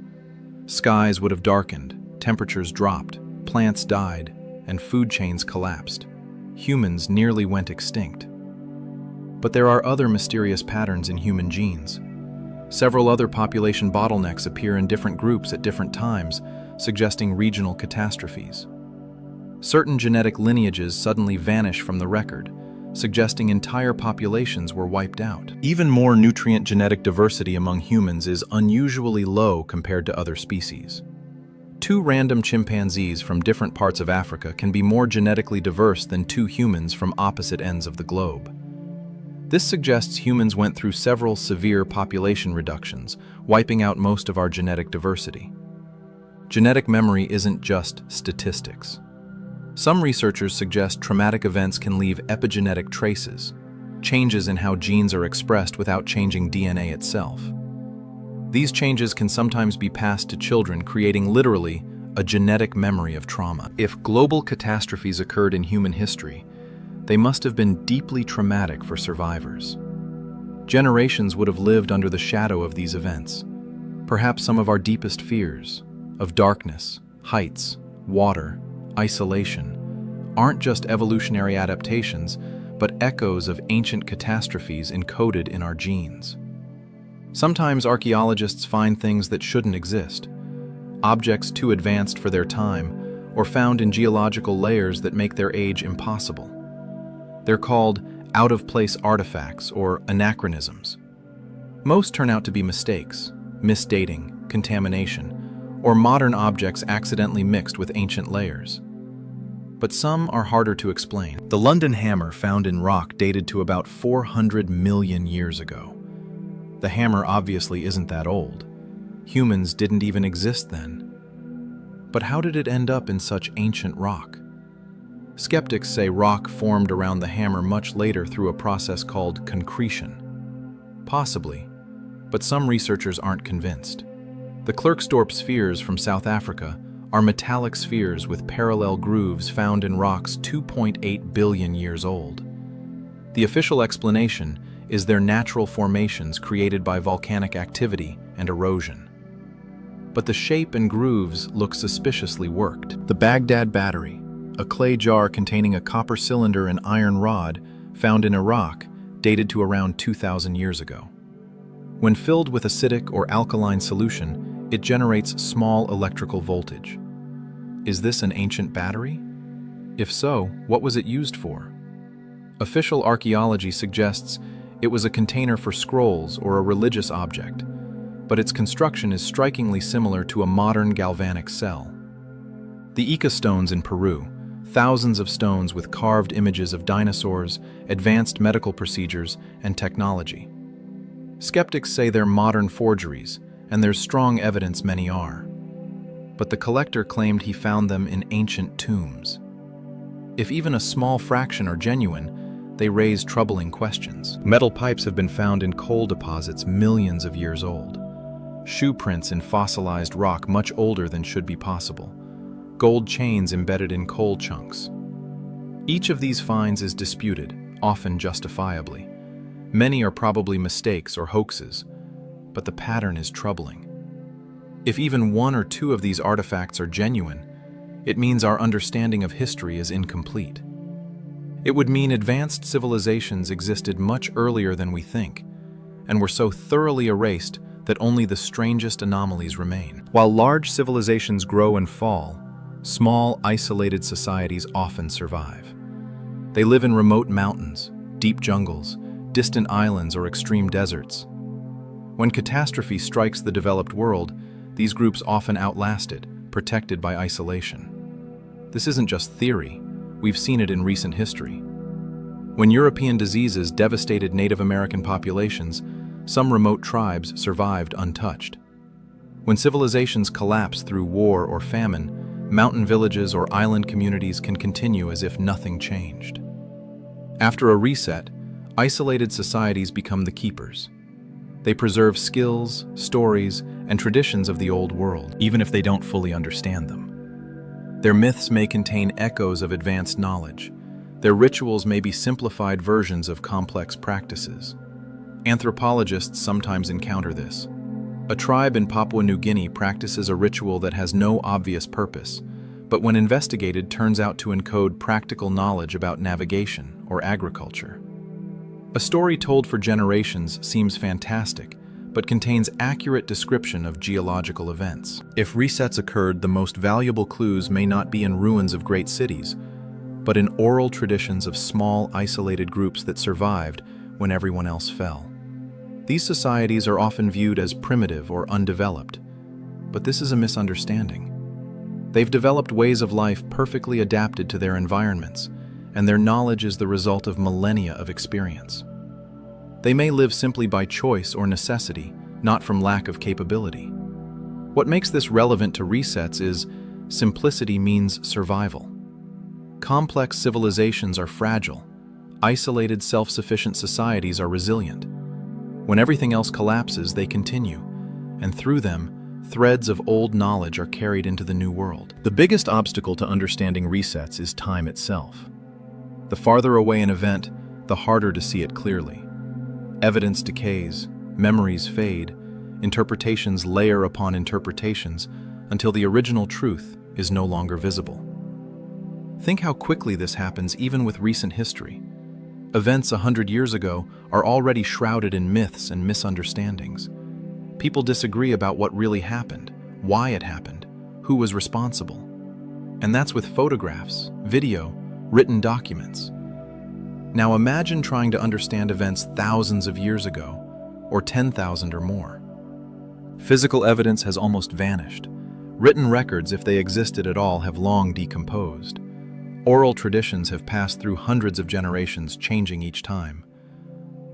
[SPEAKER 1] Skies would have darkened, temperatures dropped, plants died, and food chains collapsed. Humans nearly went extinct. But there are other mysterious patterns in human genes. Several other population bottlenecks appear in different groups at different times, suggesting regional catastrophes. Certain genetic lineages suddenly vanish from the record, suggesting entire populations were wiped out. Even more nutrient genetic diversity among humans is unusually low compared to other species. Two random chimpanzees from different parts of Africa can be more genetically diverse than two humans from opposite ends of the globe. This suggests humans went through several severe population reductions, wiping out most of our genetic diversity. Genetic memory isn't just statistics. Some researchers suggest traumatic events can leave epigenetic traces, changes in how genes are expressed without changing DNA itself. These changes can sometimes be passed to children, creating literally a genetic memory of trauma. If global catastrophes occurred in human history, they must have been deeply traumatic for survivors. Generations would have lived under the shadow of these events. Perhaps some of our deepest fears, of darkness, heights, water, isolation, aren't just evolutionary adaptations, but echoes of ancient catastrophes encoded in our genes. Sometimes archaeologists find things that shouldn't exist, objects too advanced for their time, or found in geological layers that make their age impossible. They're called out-of-place artifacts or anachronisms. Most turn out to be mistakes, misdating, contamination, or modern objects accidentally mixed with ancient layers. But some are harder to explain. The London hammer found in rock dated to about 400 million years ago. The hammer obviously isn't that old. Humans didn't even exist then. But how did it end up in such ancient rock? Skeptics say rock formed around the hammer much later through a process called concretion. Possibly, but some researchers aren't convinced. The Klerksdorp spheres from South Africa are metallic spheres with parallel grooves found in rocks 2.8 billion years old. The official explanation is their natural formations created by volcanic activity and erosion. But the shape and grooves look suspiciously worked. The Baghdad Battery, a clay jar containing a copper cylinder and iron rod found in Iraq, dated to around 2,000 years ago. When filled with acidic or alkaline solution, it generates small electrical voltage. Is this an ancient battery? If so, what was it used for? Official archaeology suggests it was a container for scrolls or a religious object, but its construction is strikingly similar to a modern galvanic cell. The Ica stones in Peru, thousands of stones with carved images of dinosaurs, advanced medical procedures, and technology. Skeptics say they're modern forgeries, and there's strong evidence many are. But the collector claimed he found them in ancient tombs. If even a small fraction are genuine, they raise troubling questions. Metal pipes have been found in coal deposits millions of years old. Shoe prints in fossilized rock much older than should be possible. gold chains embedded in coal chunks. Each of these finds is disputed, often justifiably. Many are probably mistakes or hoaxes, but the pattern is troubling. If even one or two of these artifacts are genuine, it means our understanding of history is incomplete. It would mean advanced civilizations existed much earlier than we think, and were so thoroughly erased that only the strangest anomalies remain. While large civilizations grow and fall, small, isolated societies often survive. They live in remote mountains, deep jungles, distant islands, or extreme deserts. When catastrophe strikes the developed world, these groups often outlast it, protected by isolation. This isn't just theory, we've seen it in recent history. When European diseases devastated Native American populations, some remote tribes survived untouched. When civilizations collapse through war or famine, mountain villages or island communities can continue as if nothing changed. After a reset, isolated societies become the keepers. They preserve skills, stories, and traditions of the old world, even if they don't fully understand them. Their myths may contain echoes of advanced knowledge. Their rituals may be simplified versions of complex practices. Anthropologists sometimes encounter this. A tribe in Papua New Guinea practices a ritual that has no obvious purpose, but when investigated turns out to encode practical knowledge about navigation or agriculture. A story told for generations seems fantastic, but contains accurate description of geological events. If resets occurred, the most valuable clues may not be in ruins of great cities, but in oral traditions of small, isolated groups that survived when everyone else fell. These societies are often viewed as primitive or undeveloped, but this is a misunderstanding. They've developed ways of life perfectly adapted to their environments, and their knowledge is the result of millennia of experience. They may live simply by choice or necessity, not from lack of capability. What makes this relevant to resets is simplicity means survival. Complex civilizations are fragile. Isolated, self-sufficient societies are resilient. When everything else collapses, they continue, and through them, threads of old knowledge are carried into the new world. The biggest obstacle to understanding resets is time itself. The farther away an event, the harder to see it clearly. Evidence decays, memories fade, interpretations layer upon interpretations until the original truth is no longer visible. Think how quickly this happens even with recent history. Events 100 years ago are already shrouded in myths and misunderstandings. People disagree about what really happened, why it happened, who was responsible. And that's with photographs, video, written documents. Now imagine trying to understand events thousands of years ago, or 10,000 or more. Physical evidence has almost vanished. Written records, if they existed at all, have long decomposed. Oral traditions have passed through hundreds of generations, changing each time.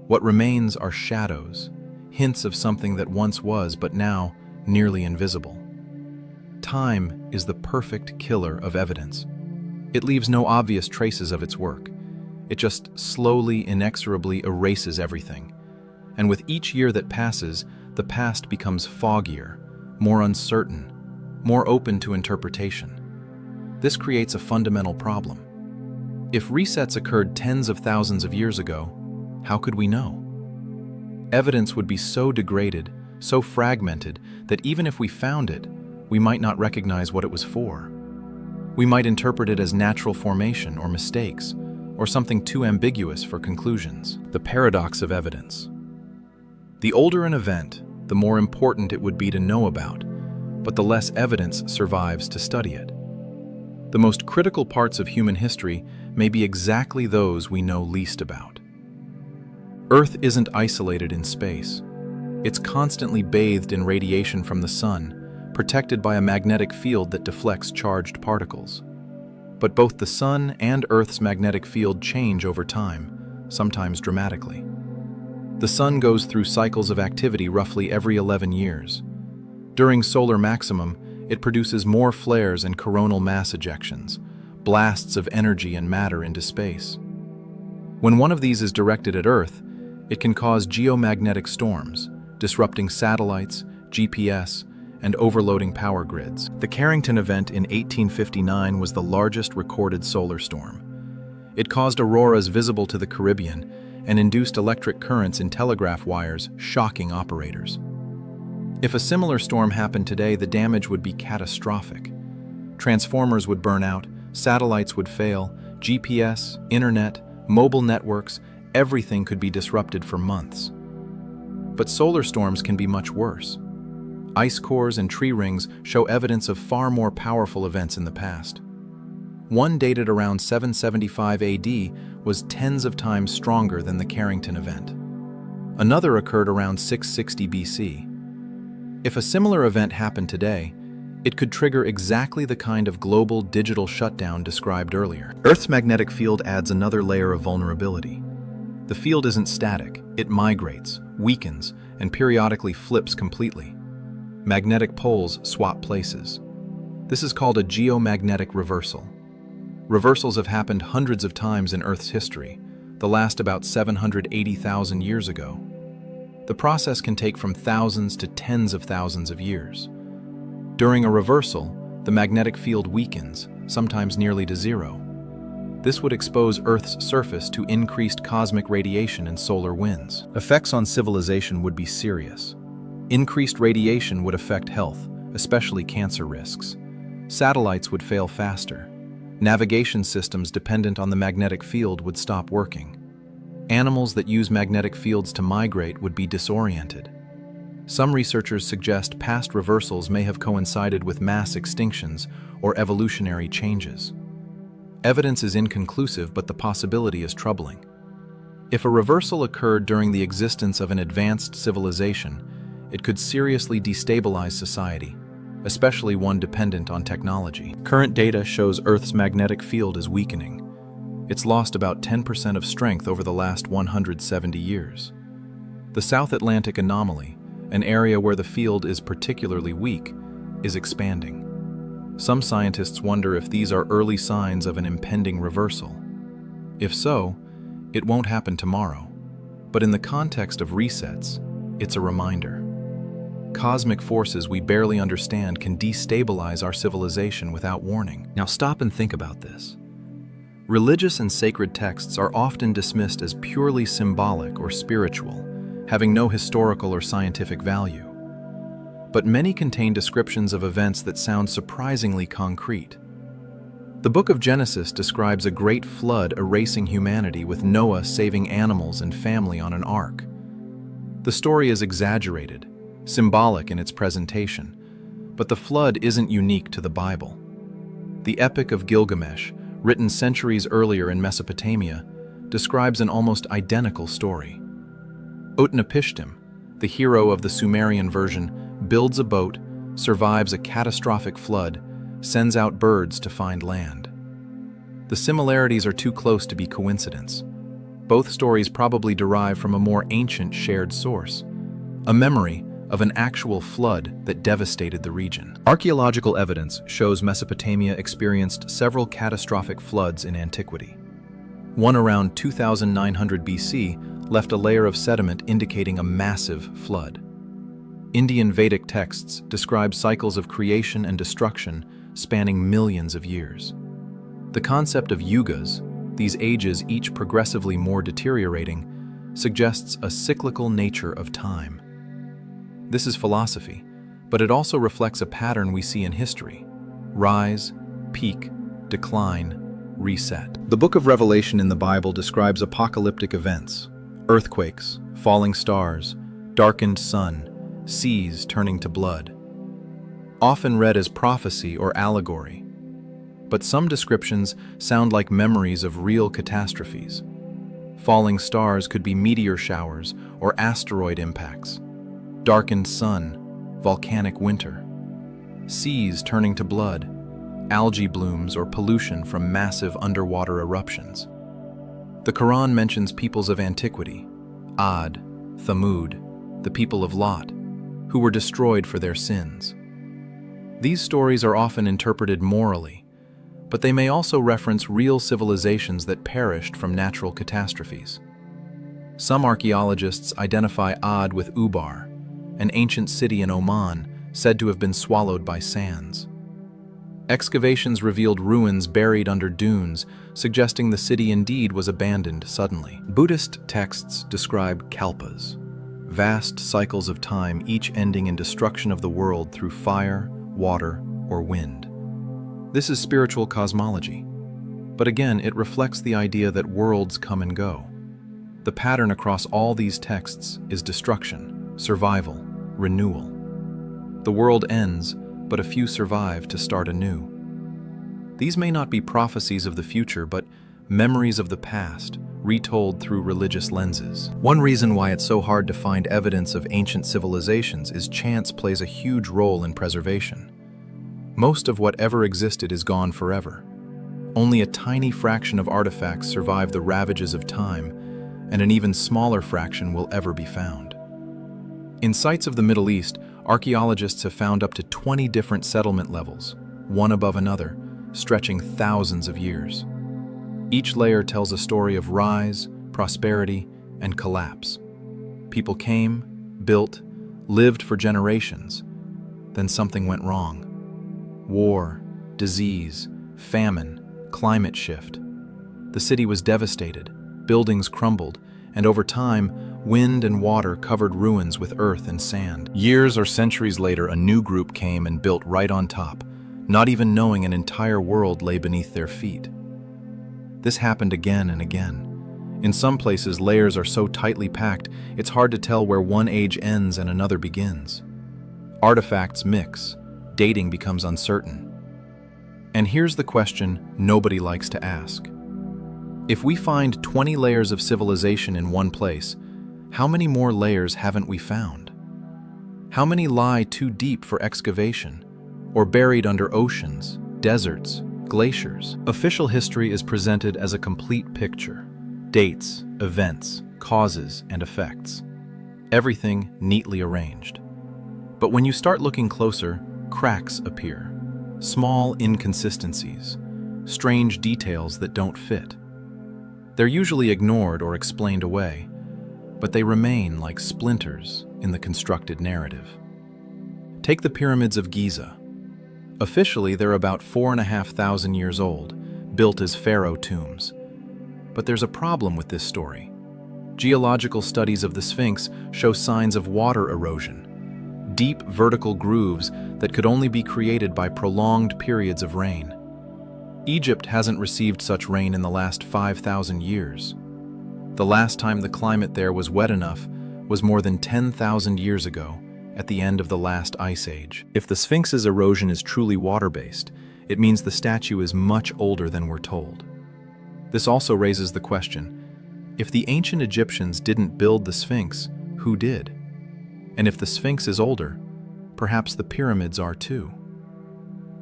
[SPEAKER 1] What remains are shadows, hints of something that once was, but now nearly invisible. Time is the perfect killer of evidence. It leaves no obvious traces of its work. It just slowly, inexorably erases everything. And with each year that passes, the past becomes foggier, more uncertain, more open to interpretation. This creates a fundamental problem. If resets occurred tens of thousands of years ago, how could we know? Evidence would be so degraded, so fragmented, that even if we found it, we might not recognize what it was for. We might interpret it as natural formation or mistakes, or something too ambiguous for conclusions. The paradox of evidence. The older an event, the more important it would be to know about, but the less evidence survives to study it. The most critical parts of human history may be exactly those we know least about. Earth isn't isolated in space. It's constantly bathed in radiation from the sun, protected by a magnetic field that deflects charged particles. But both the sun and Earth's magnetic field change over time, sometimes dramatically. The sun goes through cycles of activity roughly every 11 years. During solar maximum, it produces more flares and coronal mass ejections, blasts of energy and matter into space. When one of these is directed at Earth, it can cause geomagnetic storms, disrupting satellites, GPS, and overloading power grids. The Carrington event in 1859 was the largest recorded solar storm. It caused auroras visible to the Caribbean and induced electric currents in telegraph wires, shocking operators. If a similar storm happened today, the damage would be catastrophic. Transformers would burn out, satellites would fail, GPS, internet, mobile networks, everything could be disrupted for months. But solar storms can be much worse. Ice cores and tree rings show evidence of far more powerful events in the past. One dated around 775 AD was tens of times stronger than the Carrington event. Another occurred around 660 BC. If a similar event happened today, it could trigger exactly the kind of global digital shutdown described earlier. Earth's magnetic field adds another layer of vulnerability. The field isn't static, it migrates, weakens, and periodically flips completely. Magnetic poles swap places. This is called a geomagnetic reversal. Reversals have happened hundreds of times in Earth's history, the last about 780,000 years ago. The process can take from thousands to tens of thousands of years. During a reversal, the magnetic field weakens, sometimes nearly to zero. This would expose Earth's surface to increased cosmic radiation and solar winds. Effects on civilization would be serious. Increased radiation would affect health, especially cancer risks. Satellites would fail faster. Navigation systems dependent on the magnetic field would stop working. Animals that use magnetic fields to migrate would be disoriented. Some researchers suggest past reversals may have coincided with mass extinctions or evolutionary changes. Evidence is inconclusive, but the possibility is troubling. If a reversal occurred during the existence of an advanced civilization, it could seriously destabilize society, especially one dependent on technology. Current data shows Earth's magnetic field is weakening. It's lost about 10% of strength over the last 170 years. The South Atlantic anomaly, an area where the field is particularly weak, is expanding. Some scientists wonder if these are early signs of an impending reversal. If so, it won't happen tomorrow. But in the context of resets, it's a reminder. Cosmic forces we barely understand can destabilize our civilization without warning. Now stop and think about this. Religious and sacred texts are often dismissed as purely symbolic or spiritual, having no historical or scientific value. But many contain descriptions of events that sound surprisingly concrete. The book of Genesis describes a great flood erasing humanity, with Noah saving animals and family on an ark. The story is exaggerated, symbolic in its presentation, but the flood isn't unique to the Bible. The Epic of Gilgamesh, written centuries earlier in Mesopotamia, describes an almost identical story. Utnapishtim, the hero of the Sumerian version, builds a boat, survives a catastrophic flood, sends out birds to find land. The similarities are too close to be coincidence. Both stories probably derive from a more ancient shared source, a memory of an actual flood that devastated the region. Archaeological evidence shows Mesopotamia experienced several catastrophic floods in antiquity. One around 2900 BC left a layer of sediment indicating a massive flood. Indian Vedic texts describe cycles of creation and destruction spanning millions of years. The concept of yugas, these ages each progressively more deteriorating, suggests a cyclical nature of time. This is philosophy, but it also reflects a pattern we see in history: rise, peak, decline, reset. The book of Revelation in the Bible describes apocalyptic events: earthquakes, falling stars, darkened sun, seas turning to blood. Often read as prophecy or allegory, but some descriptions sound like memories of real catastrophes. Falling stars could be meteor showers or asteroid impacts. Darkened sun, volcanic winter. Seas turning to blood, algae blooms or pollution from massive underwater eruptions. The Quran mentions peoples of antiquity, Ad, Thamud, the people of Lot, who were destroyed for their sins. These stories are often interpreted morally, but they may also reference real civilizations that perished from natural catastrophes. Some archaeologists identify Ad with Ubar, an ancient city in Oman said to have been swallowed by sands. Excavations revealed ruins buried under dunes, suggesting the city indeed was abandoned suddenly. Buddhist texts describe kalpas, vast cycles of time, each ending in destruction of the world through fire, water, or wind. This is spiritual cosmology. But again, it reflects the idea that worlds come and go. The pattern across all these texts is destruction, survival, renewal. The world ends, but a few survive to start anew. These may not be prophecies of the future, but memories of the past, retold through religious lenses. One reason why it's so hard to find evidence of ancient civilizations is chance plays a huge role in preservation. Most of what ever existed is gone forever. Only a tiny fraction of artifacts survive the ravages of time, and an even smaller fraction will ever be found. In sites of the Middle East, archaeologists have found up to 20 different settlement levels, one above another, stretching thousands of years. Each layer tells a story of rise, prosperity, and collapse. People came, built, lived for generations. Then something went wrong. War, disease, famine, climate shift. The city was devastated, buildings crumbled, and over time, wind and water covered ruins with earth and sand. Years or centuries later, a new group came and built right on top, not even knowing an entire world lay beneath their feet. This happened again and again. In some places, layers are so tightly packed, it's hard to tell where one age ends and another begins. Artifacts mix, dating becomes uncertain. And here's the question nobody likes to ask. If we find 20 layers of civilization in one place, how many more layers haven't we found? How many lie too deep for excavation, or buried under oceans, deserts, glaciers? Official history is presented as a complete picture. Dates, events, causes, and effects. Everything neatly arranged. But when you start looking closer, cracks appear. Small inconsistencies, strange details that don't fit. They're usually ignored or explained away, but they remain like splinters in the constructed narrative. Take the pyramids of Giza. Officially, they're about 4,500 years old, built as pharaoh tombs. But there's a problem with this story. Geological studies of the Sphinx show signs of water erosion, deep vertical grooves that could only be created by prolonged periods of rain. Egypt hasn't received such rain in the last 5,000 years. The last time the climate there was wet enough was more than 10,000 years ago, at the end of the last ice age. If the Sphinx's erosion is truly water-based, it means the statue is much older than we're told. This also raises the question, if the ancient Egyptians didn't build the Sphinx, who did? And if the Sphinx is older, perhaps the pyramids are too.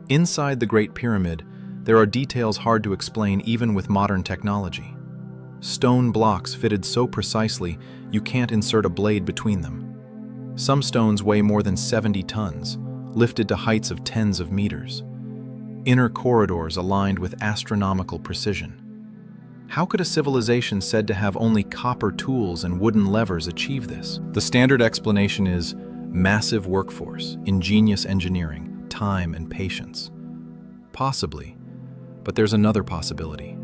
[SPEAKER 1] Inside the Great Pyramid, there are details hard to explain even with modern technology. Stone blocks fitted so precisely you can't insert a blade between them. Some stones weigh more than 70 tons, lifted to heights of tens of meters. Inner corridors aligned with astronomical precision. How could a civilization said to have only copper tools and wooden levers achieve this? The standard explanation is massive workforce, ingenious engineering, time and patience. Possibly, but there's another possibility.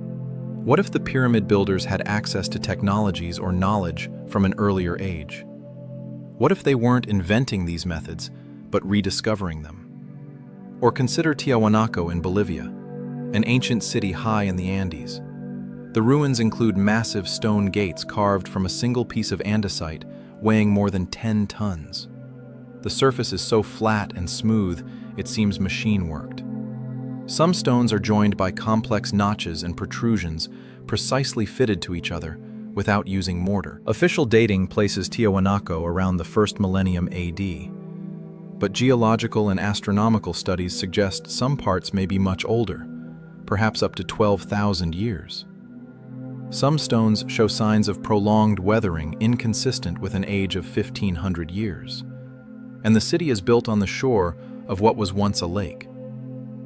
[SPEAKER 1] What if the pyramid builders had access to technologies or knowledge from an earlier age? What if they weren't inventing these methods, but rediscovering them? Or consider Tiahuanaco in Bolivia, an ancient city high in the Andes. The ruins include massive stone gates carved from a single piece of andesite weighing more than 10 tons. The surface is so flat and smooth, it seems machine-worked. Some stones are joined by complex notches and protrusions precisely fitted to each other without using mortar. Official dating places Tiahuanaco around the 1st millennium AD, but geological and astronomical studies suggest some parts may be much older, perhaps up to 12,000 years. Some stones show signs of prolonged weathering inconsistent with an age of 1,500 years. And the city is built on the shore of what was once a lake.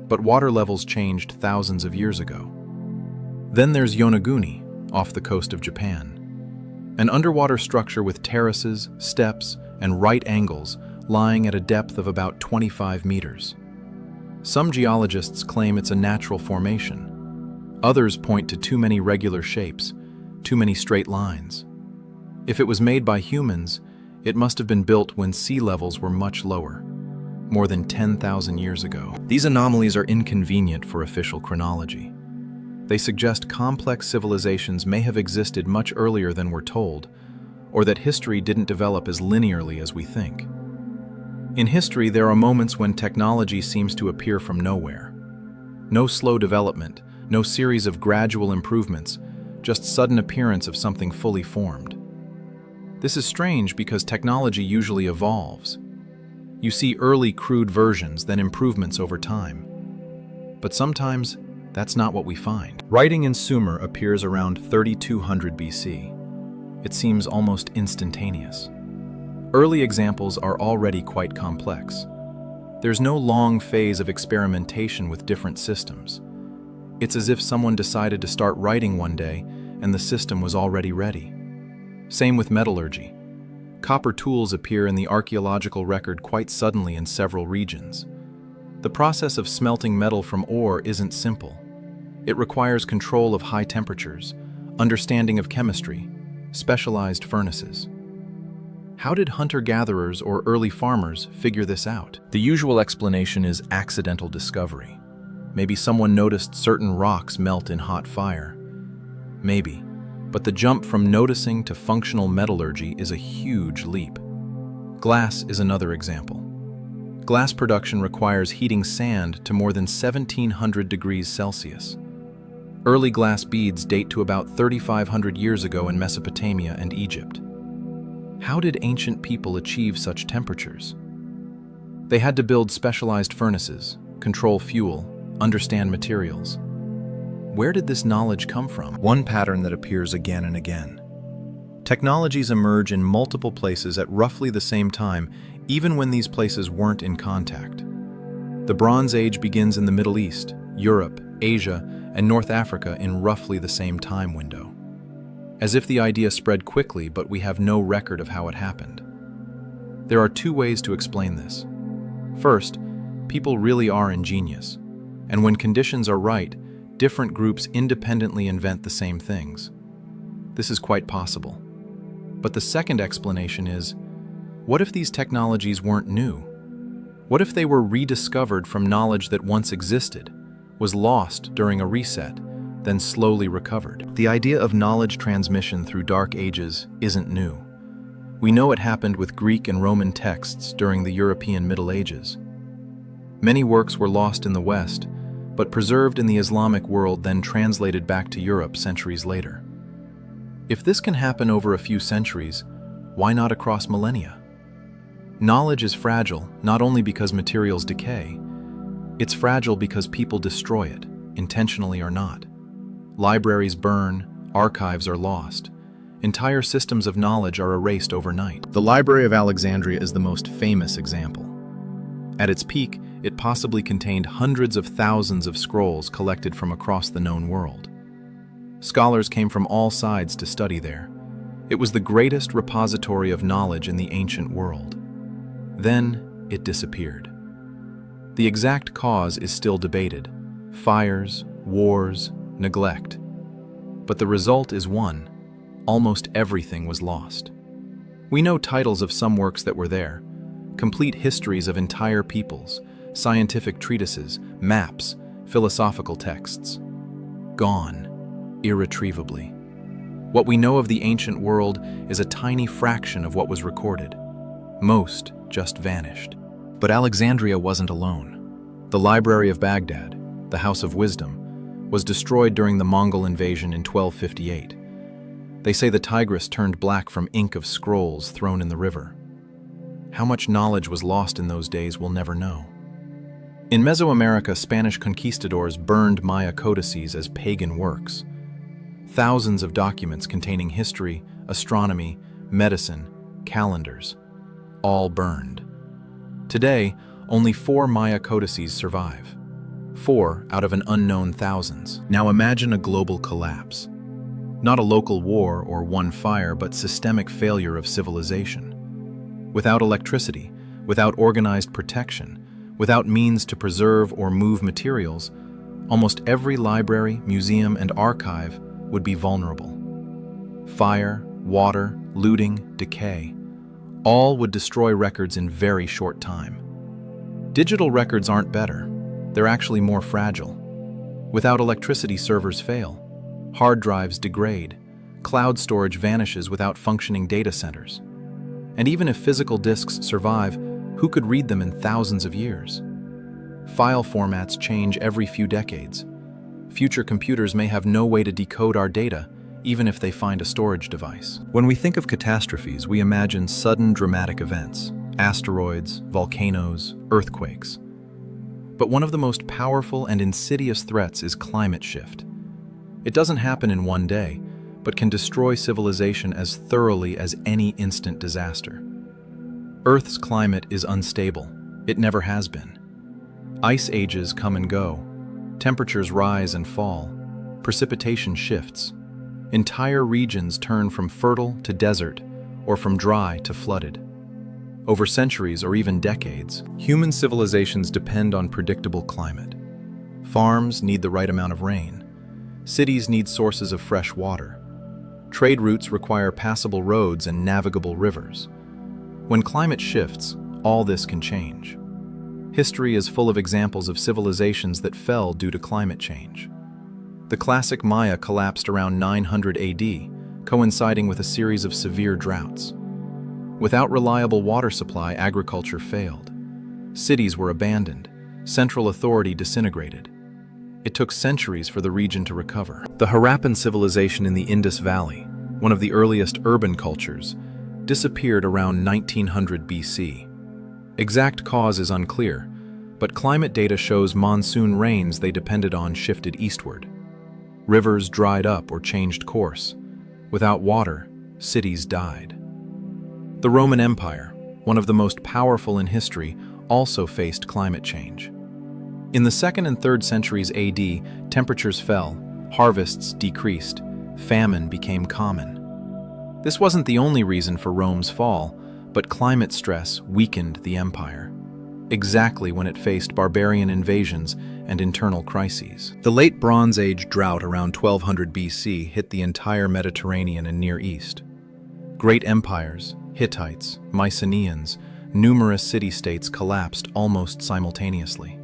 [SPEAKER 1] But water levels changed thousands of years ago. Then there's Yonaguni, off the coast of Japan. An underwater structure with terraces, steps, and right angles lying at a depth of about 25 meters. Some geologists claim it's a natural formation. Others point to too many regular shapes, too many straight lines. If it was made by humans, it must have been built when sea levels were much lower, more than 10,000 years ago. These anomalies are inconvenient for official chronology. They suggest complex civilizations may have existed much earlier than we're told, or that history didn't develop as linearly as we think. In history, there are moments when technology seems to appear from nowhere. No slow development, no series of gradual improvements, just sudden appearance of something fully formed. This is strange because technology usually evolves. You see early crude versions, then improvements over time. But sometimes, that's not what we find. Writing in Sumer appears around 3200 BC. It seems almost instantaneous. Early examples are already quite complex. There's no long phase of experimentation with different systems. It's as if someone decided to start writing one day and the system was already ready. Same with metallurgy. Copper tools appear in the archaeological record quite suddenly in several regions. The process of smelting metal from ore isn't simple. It requires control of high temperatures, understanding of chemistry, specialized furnaces. How did hunter-gatherers or early farmers figure this out? The usual explanation is accidental discovery. Maybe someone noticed certain rocks melt in hot fire. Maybe. But the jump from noticing to functional metallurgy is a huge leap. Glass is another example. Glass production requires heating sand to more than 1700 degrees Celsius. Early glass beads date to about 3,500 years ago in Mesopotamia and Egypt. How did ancient people achieve such temperatures? They had to build specialized furnaces, control fuel, understand materials. Where did this knowledge come from? One pattern that appears again and again. Technologies emerge in multiple places at roughly the same time, even when these places weren't in contact. The Bronze Age begins in the Middle East, Europe, Asia, and North Africa in roughly the same time window. As if the idea spread quickly, but we have no record of how it happened. There are two ways to explain this. First, people really are ingenious, and when conditions are right, different groups independently invent the same things. This is quite possible. But the second explanation is, what if these technologies weren't new? What if they were rediscovered from knowledge that once existed, was lost during a reset, then slowly recovered? The idea of knowledge transmission through dark ages isn't new. We know it happened with Greek and Roman texts during the European Middle Ages. Many works were lost in the West, but preserved in the Islamic world, then translated back to Europe centuries later. If this can happen over a few centuries, why not across millennia? Knowledge is fragile not only because materials decay, it's fragile because people destroy it, intentionally or not. Libraries burn, archives are lost. Entire systems of knowledge are erased overnight. The Library of Alexandria is the most famous example. At its peak, it possibly contained hundreds of thousands of scrolls collected from across the known world. Scholars came from all sides to study there. It was the greatest repository of knowledge in the ancient world. Then, it disappeared. The exact cause is still debated: fires, wars, neglect. But the result is one: almost everything was lost. We know titles of some works that were there, complete histories of entire peoples, scientific treatises, maps, philosophical texts. Gone, irretrievably. What we know of the ancient world is a tiny fraction of what was recorded. Most just vanished. But Alexandria wasn't alone. The Library of Baghdad, the House of Wisdom, was destroyed during the Mongol invasion in 1258. They say the Tigris turned black from ink of scrolls thrown in the river. How much knowledge was lost in those days we'll never know. In Mesoamerica, Spanish conquistadors burned Maya codices as pagan works. Thousands of documents containing history, astronomy, medicine, calendars, all burned. Today, only 4 Maya codices survive. 4 out of an unknown thousands. Now imagine a global collapse. Not a local war or one fire, but systemic failure of civilization. Without electricity, Without organized protection, without means to preserve or move materials, almost every library, museum, and archive would be vulnerable. Fire, water, looting, decay, all would destroy records in very short time. Digital records aren't better, they're actually more fragile. Without electricity, servers fail, hard drives degrade, cloud storage vanishes without functioning data centers. And even if physical disks survive, who could read them in thousands of years? File formats change every few decades. Future computers may have no way to decode our data, even if they find a storage device. When we think of catastrophes, we imagine sudden dramatic events, asteroids, volcanoes, earthquakes. But one of the most powerful and insidious threats is climate shift. It doesn't happen in one day, but can destroy civilization as thoroughly as any instant disaster. Earth's climate is unstable. It never has been. Ice ages come and go. Temperatures rise and fall. Precipitation shifts. Entire regions turn from fertile to desert, or from dry to flooded. Over centuries or even decades, human civilizations depend on predictable climate. Farms need the right amount of rain. Cities need sources of fresh water. Trade routes require passable roads and navigable rivers. When climate shifts, all this can change. History is full of examples of civilizations that fell due to climate change. The classic Maya collapsed around 900 AD, coinciding with a series of severe droughts. Without reliable water supply, agriculture failed. Cities were abandoned. Central authority disintegrated. It took centuries for the region to recover. The Harappan civilization in the Indus Valley, one of the earliest urban cultures, disappeared around 1900 BC. Exact cause is unclear, but climate data shows monsoon rains they depended on shifted eastward. Rivers dried up or changed course. Without water, cities died. The Roman Empire, one of the most powerful in history, also faced climate change. In the 2nd and 3rd centuries AD, temperatures fell, harvests decreased, famine became common. This wasn't the only reason for Rome's fall, but climate stress weakened the empire, exactly when it faced barbarian invasions and internal crises. The Late Bronze Age drought around 1200 BC hit the entire Mediterranean and Near East. Great empires, Hittites, Mycenaeans, numerous city-states collapsed almost simultaneously.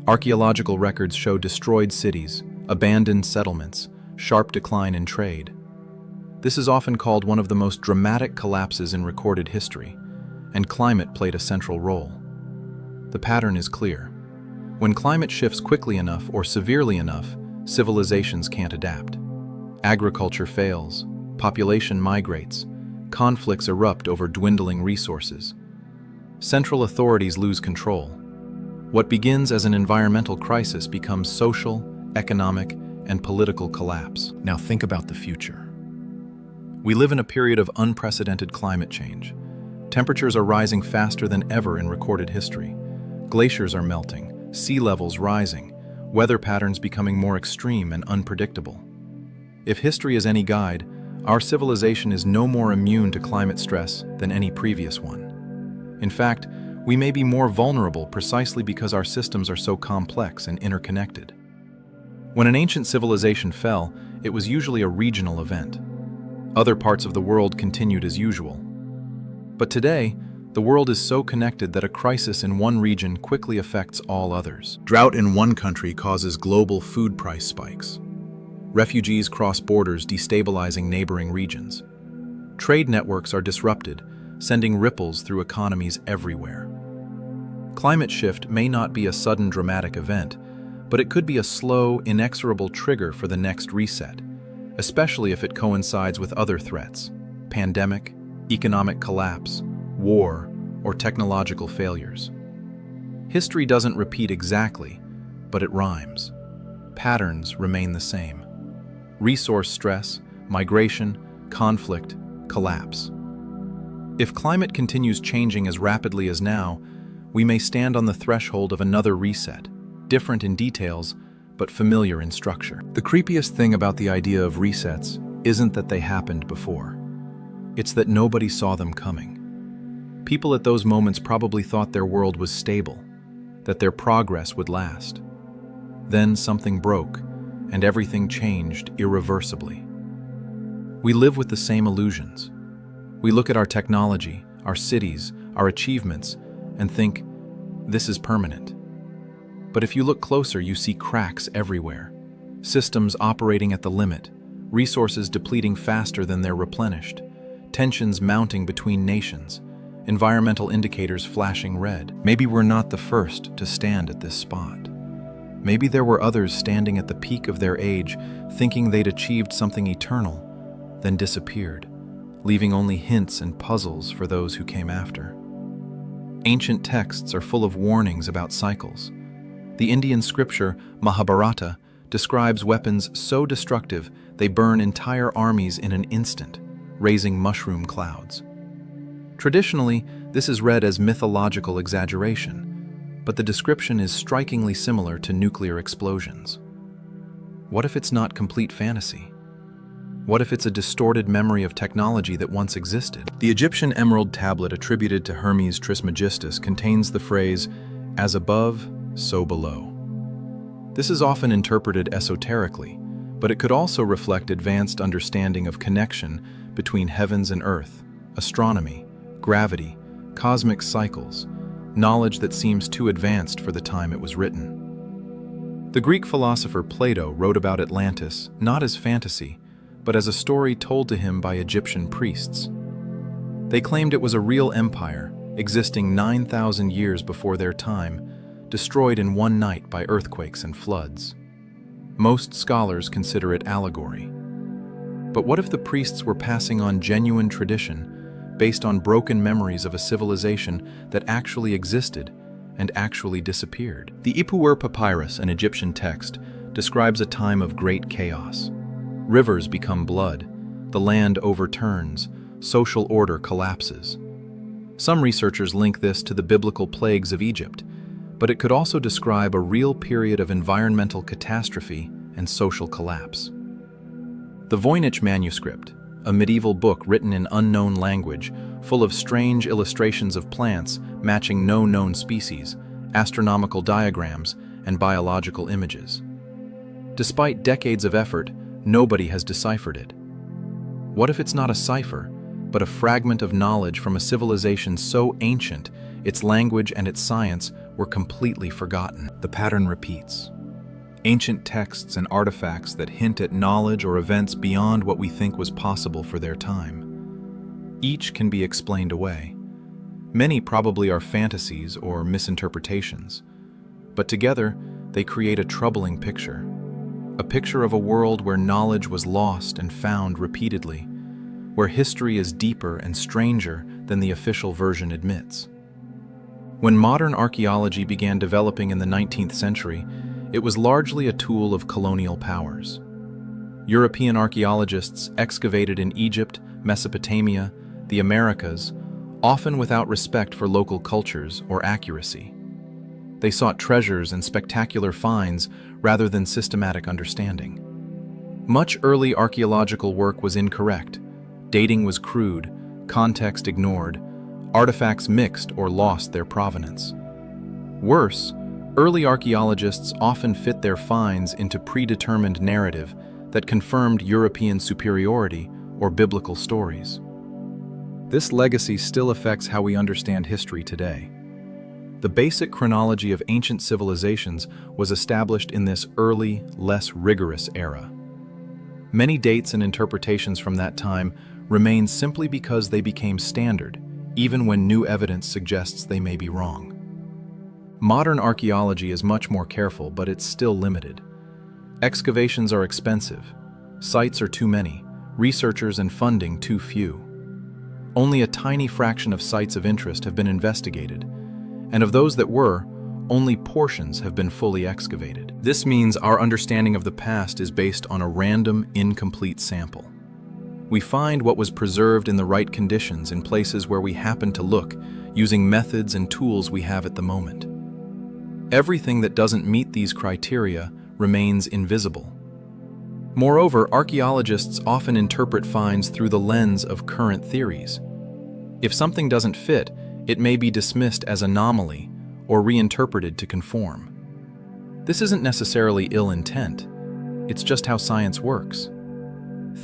[SPEAKER 1] Archaeological records show destroyed cities, abandoned settlements, sharp decline in trade. This is often called one of the most dramatic collapses in recorded history, and climate played a central role. The pattern is clear. When climate shifts quickly enough or severely enough, civilizations can't adapt. Agriculture fails, population migrates, conflicts erupt over dwindling resources. Central authorities lose control. What begins as an environmental crisis becomes social, economic, and political collapse. Now think about the future. We live in a period of unprecedented climate change. Temperatures are rising faster than ever in recorded history. Glaciers are melting, sea levels rising, weather patterns becoming more extreme and unpredictable. If history is any guide, our civilization is no more immune to climate stress than any previous one. In fact, we may be more vulnerable precisely because our systems are so complex and interconnected. When an ancient civilization fell, it was usually a regional event. Other parts of the world continued as usual. But today, the world is so connected that a crisis in one region quickly affects all others. Drought in one country causes global food price spikes. Refugees cross borders, destabilizing neighboring regions. Trade networks are disrupted, sending ripples through economies everywhere. Climate shift may not be a sudden dramatic event, but it could be a slow, inexorable trigger for the next reset, especially if it coincides with other threats: pandemic, economic collapse, war, or technological failures. History doesn't repeat exactly, but it rhymes. Patterns remain the same. Resource stress, migration, conflict, collapse. If climate continues changing as rapidly as now, we may stand on the threshold of another reset, different in details, but familiar in structure. The creepiest thing about the idea of resets isn't that they happened before. It's that nobody saw them coming. People at those moments probably thought their world was stable, that their progress would last. Then something broke, and everything changed irreversibly. We live with the same illusions. We look at our technology, our cities, our achievements, and think, this is permanent. But if you look closer, you see cracks everywhere. Systems operating at the limit, resources depleting faster than they're replenished, tensions mounting between nations, environmental indicators flashing red. Maybe we're not the first to stand at this spot. Maybe there were others standing at the peak of their age, thinking they'd achieved something eternal, then disappeared, leaving only hints and puzzles for those who came after. Ancient texts are full of warnings about cycles. The Indian scripture, Mahabharata, describes weapons so destructive they burn entire armies in an instant, raising mushroom clouds. Traditionally, this is read as mythological exaggeration, but the description is strikingly similar to nuclear explosions. What if it's not complete fantasy? What if it's a distorted memory of technology that once existed? The Egyptian emerald tablet attributed to Hermes Trismegistus contains the phrase, "as above, so below." This is often interpreted esoterically, but it could also reflect advanced understanding of connection between heavens and earth, astronomy, gravity, cosmic cycles, knowledge that seems too advanced for the time it was written. The Greek philosopher Plato wrote about Atlantis not as fantasy, but as a story told to him by Egyptian priests. They claimed it was a real empire, existing 9,000 years before their time, destroyed in one night by earthquakes and floods. Most scholars consider it allegory. But what if the priests were passing on genuine tradition based on broken memories of a civilization that actually existed and actually disappeared? The Ipuwer Papyrus, an Egyptian text, describes a time of great chaos. Rivers become blood, the land overturns, social order collapses. Some researchers link this to the biblical plagues of Egypt, but it could also describe a real period of environmental catastrophe and social collapse. The Voynich manuscript, a medieval book written in unknown language, full of strange illustrations of plants matching no known species, astronomical diagrams, and biological images. Despite decades of effort, nobody has deciphered it. What if it's not a cipher, but a fragment of knowledge from a civilization so ancient its language and its science were completely forgotten? The pattern repeats. Ancient texts and artifacts that hint at knowledge or events beyond what we think was possible for their time. Each can be explained away. Many probably are fantasies or misinterpretations, but together they create a troubling picture. A picture of a world where knowledge was lost and found repeatedly, where history is deeper and stranger than the official version admits. When modern archaeology began developing in the 19th century, it was largely a tool of colonial powers. European archaeologists excavated in Egypt, Mesopotamia, the Americas, often without respect for local cultures or accuracy. They sought treasures and spectacular finds rather than systematic understanding. Much early archaeological work was incorrect. Dating was crude, context ignored, artifacts mixed or lost their provenance. Worse, early archaeologists often fit their finds into predetermined narrative that confirmed European superiority or biblical stories. This legacy still affects how we understand history today. The basic chronology of ancient civilizations was established in this early, less rigorous era. Many dates and interpretations from that time remain simply because they became standard, even when new evidence suggests they may be wrong. Modern archaeology is much more careful, but it's still limited. Excavations are expensive, sites are too many, researchers and funding too few. Only a tiny fraction of sites of interest have been investigated, and of those that were, only portions have been fully excavated. This means our understanding of the past is based on a random, incomplete sample. We find what was preserved in the right conditions in places where we happen to look, using methods and tools we have at the moment. Everything that doesn't meet these criteria remains invisible. Moreover, archaeologists often interpret finds through the lens of current theories. If something doesn't fit, It may be dismissed as anomaly or reinterpreted to conform. This isn't necessarily ill intent, it's just how science works.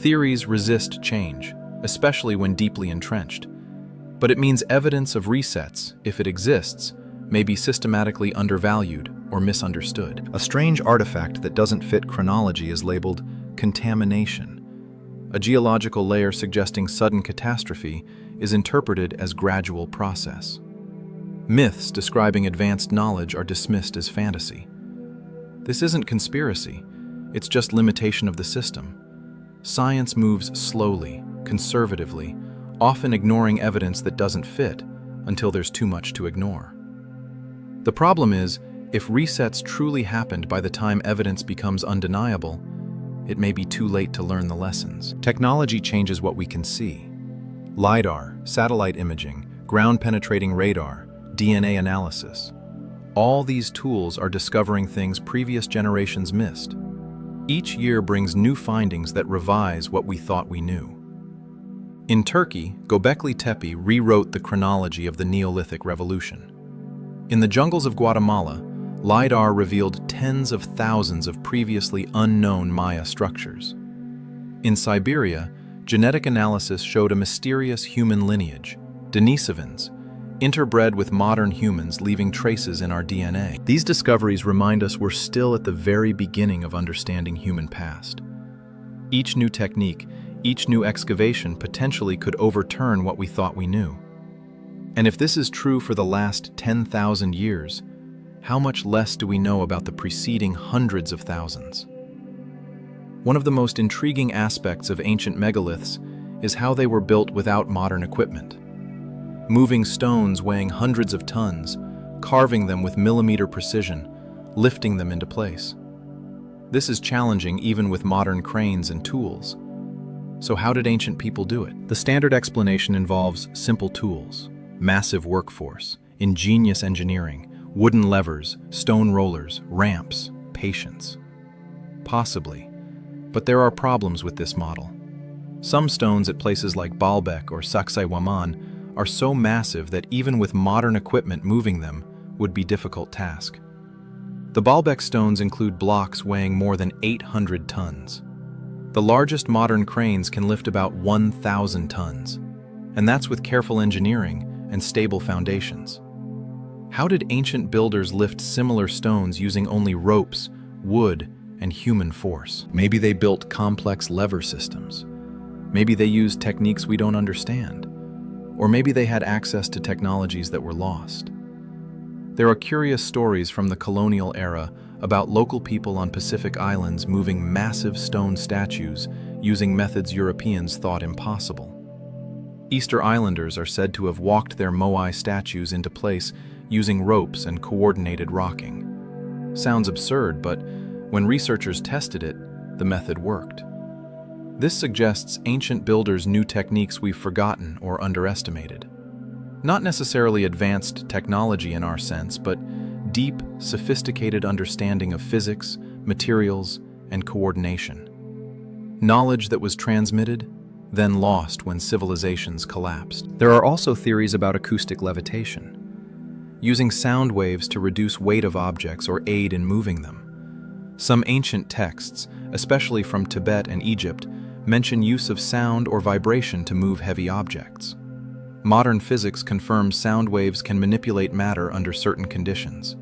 [SPEAKER 1] Theories resist change, especially when deeply entrenched. But it means evidence of resets, if it exists, may be systematically undervalued or misunderstood. A strange artifact that doesn't fit chronology is labeled contamination. A geological layer suggesting sudden catastrophe is interpreted as gradual process. Myths describing advanced knowledge are dismissed as fantasy. This isn't conspiracy, it's just limitation of the system. Science moves slowly, conservatively, often ignoring evidence that doesn't fit until there's too much to ignore. The problem is, if resets truly happened by the time evidence becomes undeniable, it may be too late to learn the lessons. Technology changes what we can see. LiDAR, satellite imaging, ground-penetrating radar, DNA analysis. All these tools are discovering things previous generations missed. Each year brings new findings that revise what we thought we knew. In Turkey, Göbekli Tepe rewrote the chronology of the Neolithic Revolution. In the jungles of Guatemala, LiDAR revealed tens of thousands of previously unknown Maya structures. In Siberia, genetic analysis showed a mysterious human lineage, Denisovans, interbred with modern humans, leaving traces in our DNA. These discoveries remind us we're still at the very beginning of understanding human past. Each new technique, each new excavation potentially could overturn what we thought we knew. And if this is true for the last 10,000 years, how much less do we know about the preceding hundreds of thousands? One of the most intriguing aspects of ancient megaliths is how they were built without modern equipment. Moving stones weighing hundreds of tons, carving them with millimeter precision, lifting them into place. This is challenging even with modern cranes and tools. So how did ancient people do it? The standard explanation involves simple tools, massive workforce, ingenious engineering, wooden levers, stone rollers, ramps, patience. Possibly, but there are problems with this model. Some stones at places like Baalbek or Sacsayhuaman are so massive that even with modern equipment moving them would be a difficult task. The Baalbek stones include blocks weighing more than 800 tons. The largest modern cranes can lift about 1,000 tons, and that's with careful engineering and stable foundations. How did ancient builders lift similar stones using only ropes, wood, and human force? Maybe they built complex lever systems. Maybe they used techniques we don't understand. Or maybe they had access to technologies that were lost. There are curious stories from the colonial era about local people on Pacific islands moving massive stone statues using methods Europeans thought impossible. Easter Islanders are said to have walked their moai statues into place using ropes and coordinated rocking. Sounds absurd, but when researchers tested it, the method worked. This suggests ancient builders knew techniques we've forgotten or underestimated. Not necessarily advanced technology in our sense, but deep, sophisticated understanding of physics, materials, and coordination. Knowledge that was transmitted, then lost when civilizations collapsed. There are also theories about acoustic levitation, using sound waves to reduce weight of objects or aid in moving them. Some ancient texts, especially from Tibet and Egypt, mention use of sound or vibration to move heavy objects. Modern physics confirms sound waves can manipulate matter under certain conditions.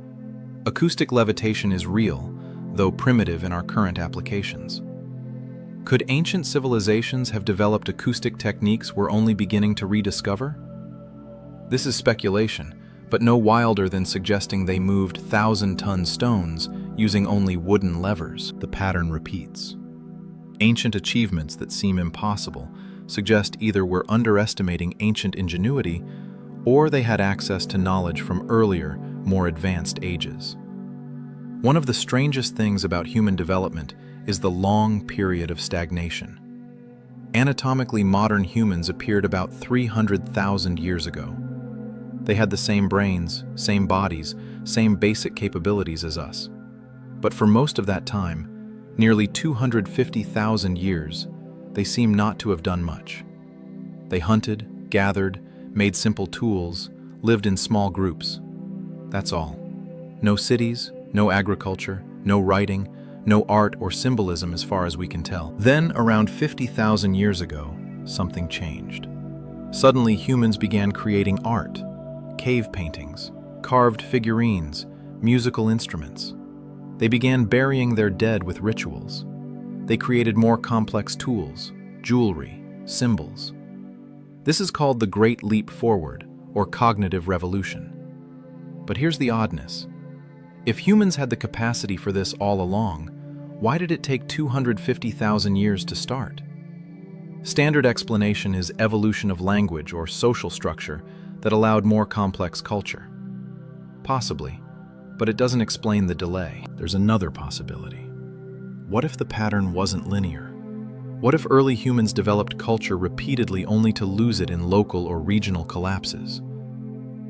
[SPEAKER 1] Acoustic levitation is real, though primitive in our current applications. Could ancient civilizations have developed acoustic techniques we're only beginning to rediscover? This is speculation, but no wilder than suggesting they moved 1,000-ton stones using only wooden levers. The pattern repeats. Ancient achievements that seem impossible suggest either we're underestimating ancient ingenuity or they had access to knowledge from earlier, more advanced ages. One of the strangest things about human development is the long period of stagnation. Anatomically modern humans appeared about 300,000 years ago. They had the same brains, same bodies, same basic capabilities as us. But for most of that time, nearly 250,000 years, they seem not to have done much. They hunted, gathered, made simple tools, lived in small groups. That's all. No cities, no agriculture, no writing, no art or symbolism as far as we can tell. Then, around 50,000 years ago, something changed. Suddenly, humans began creating art, cave paintings, carved figurines, musical instruments. They began burying their dead with rituals. They created more complex tools, jewelry, symbols. This is called the Great Leap Forward, or cognitive revolution. But here's the oddness. If humans had the capacity for this all along, why did it take 250,000 years to start? Standard explanation is evolution of language or social structure that allowed more complex culture. Possibly, but it doesn't explain the delay. There's another possibility. What if the pattern wasn't linear? What if early humans developed culture repeatedly only to lose it in local or regional collapses?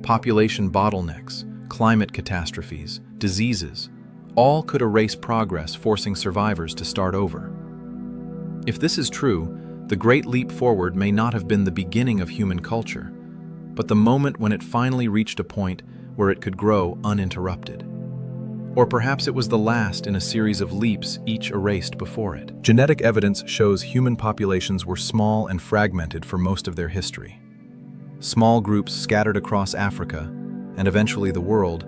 [SPEAKER 1] Population bottlenecks, climate catastrophes, diseases, all could erase progress, forcing survivors to start over. If this is true, the Great Leap Forward may not have been the beginning of human culture, but the moment when it finally reached a point where it could grow uninterrupted. Or perhaps it was the last in a series of leaps, each erased before it. Genetic evidence shows human populations were small and fragmented for most of their history. Small groups scattered across Africa, and eventually the world,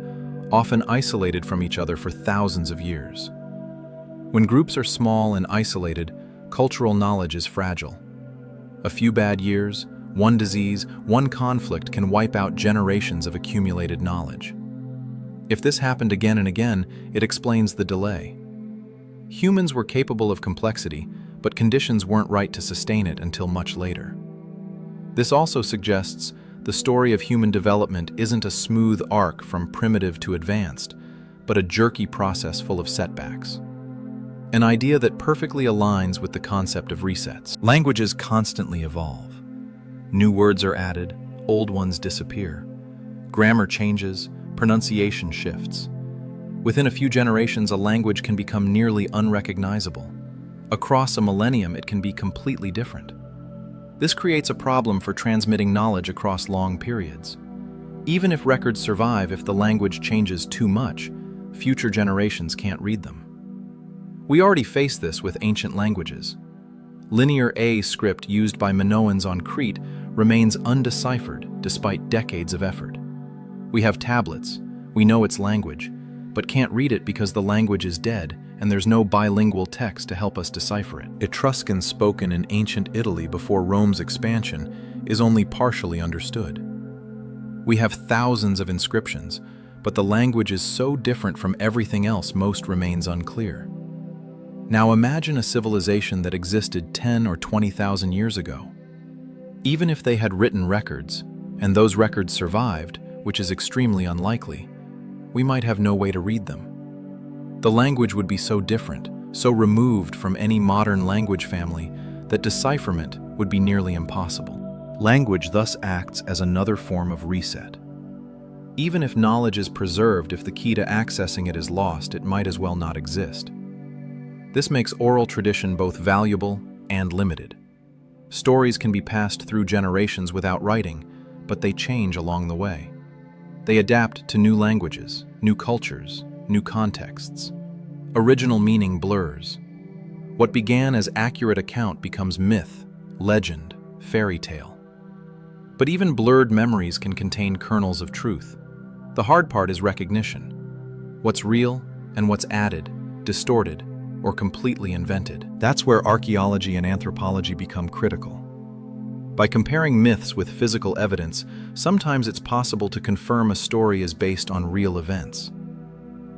[SPEAKER 1] often isolated from each other for thousands of years. When groups are small and isolated, cultural knowledge is fragile. A few bad years, one disease, one conflict can wipe out generations of accumulated knowledge. If this happened again and again, it explains the delay. Humans were capable of complexity, but conditions weren't right to sustain it until much later. This also suggests the story of human development isn't a smooth arc from primitive to advanced, but a jerky process full of setbacks. An idea that perfectly aligns with the concept of resets. Languages constantly evolve. New words are added, old ones disappear. Grammar changes, pronunciation shifts. Within a few generations, a language can become nearly unrecognizable. Across a millennium, it can be completely different. This creates a problem for transmitting knowledge across long periods. Even if records survive, if the language changes too much, future generations can't read them. We already face this with ancient languages. Linear A script used by Minoans on Crete remains undeciphered despite decades of effort. We have tablets, we know its language, but can't read it because the language is dead and there's no bilingual text to help us decipher it. Etruscan spoken in ancient Italy before Rome's expansion is only partially understood. We have thousands of inscriptions, but the language is so different from everything else most remains unclear. Now imagine a civilization that existed 10 or 20,000 years ago. Even if they had written records, and those records survived, which is extremely unlikely, we might have no way to read them. The language would be so different, so removed from any modern language family, that decipherment would be nearly impossible. Language thus acts as another form of reset. Even if knowledge is preserved, if the key to accessing it is lost, it might as well not exist. This makes oral tradition both valuable and limited. Stories can be passed through generations without writing, but they change along the way. They adapt to new languages, new cultures, new contexts. Original meaning blurs. What began as accurate account becomes myth, legend, fairy tale. But even blurred memories can contain kernels of truth. The hard part is recognition. What's real and what's added, distorted, or completely invented. That's where archaeology and anthropology become critical. By comparing myths with physical evidence, sometimes it's possible to confirm a story is based on real events.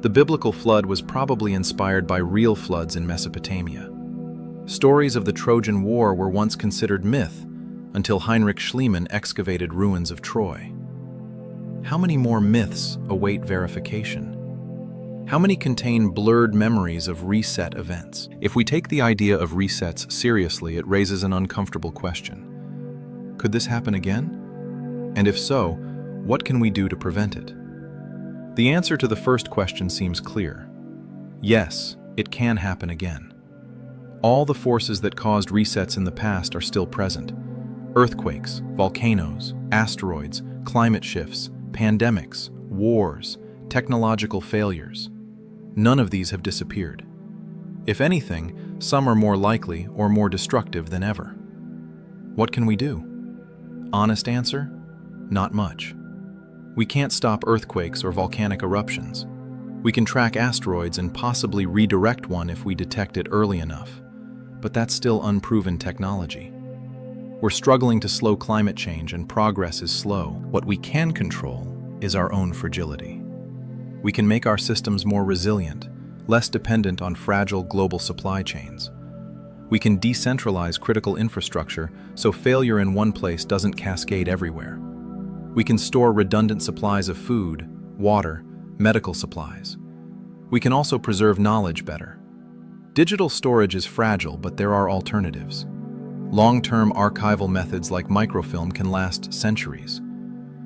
[SPEAKER 1] The biblical flood was probably inspired by real floods in Mesopotamia. Stories of the Trojan War were once considered myth until Heinrich Schliemann excavated ruins of Troy. How many more myths await verification? How many contain blurred memories of reset events? If we take the idea of resets seriously, it raises an uncomfortable question. Could this happen again? And if so, what can we do to prevent it? The answer to the first question seems clear. Yes, it can happen again. All the forces that caused resets in the past are still present. Earthquakes, volcanoes, asteroids, climate shifts, pandemics, wars, technological failures. None of these have disappeared. If anything, some are more likely or more destructive than ever. What can we do? Honest answer? Not much. We can't stop earthquakes or volcanic eruptions. We can track asteroids and possibly redirect one if we detect it early enough, but that's still unproven technology. We're struggling to slow climate change and progress is slow. What we can control is our own fragility. We can make our systems more resilient, less dependent on fragile global supply chains. We can decentralize critical infrastructure so failure in one place doesn't cascade everywhere. We can store redundant supplies of food, water, medical supplies. We can also preserve knowledge better. Digital storage is fragile, but there are alternatives. Long-term archival methods like microfilm can last centuries.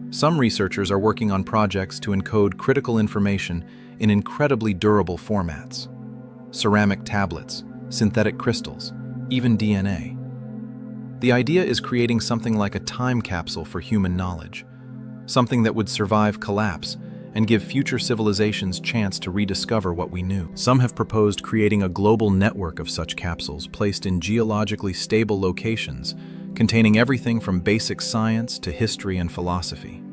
[SPEAKER 1] Some researchers are working on projects to encode critical information in incredibly durable formats. Ceramic tablets, synthetic crystals, even DNA. The idea is creating something like a time capsule for human knowledge, something that would survive collapse and give future civilizations chance to rediscover what we knew. Some have proposed creating a global network of such capsules placed in geologically stable locations, containing everything from basic science to history and philosophy.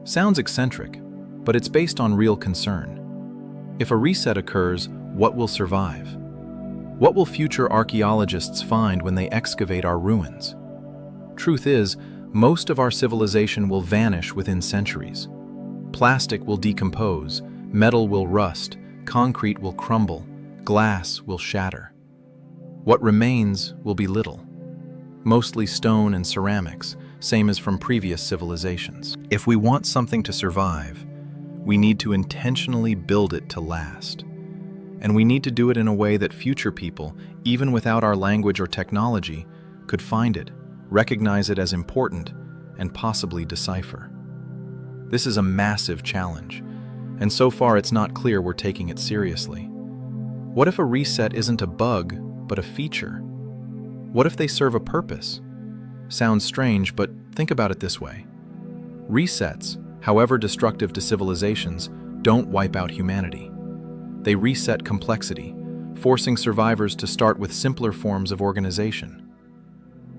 [SPEAKER 1] Sounds eccentric, but it's based on real concern. If a reset occurs, what will survive? What will future archaeologists find when they excavate our ruins? Truth is, most of our civilization will vanish within centuries. Plastic will decompose, metal will rust, concrete will crumble, glass will shatter. What remains will be little. Mostly stone and ceramics, same as from previous civilizations. If we want something to survive, we need to intentionally build it to last. And we need to do it in a way that future people, even without our language or technology, could find it, recognize it as important, and possibly decipher. This is a massive challenge, and so far it's not clear we're taking it seriously. What if a reset isn't a bug, but a feature? What if they serve a purpose? Sounds strange, but think about it this way. Resets, however destructive to civilizations, don't wipe out humanity. They reset complexity, forcing survivors to start with simpler forms of organization.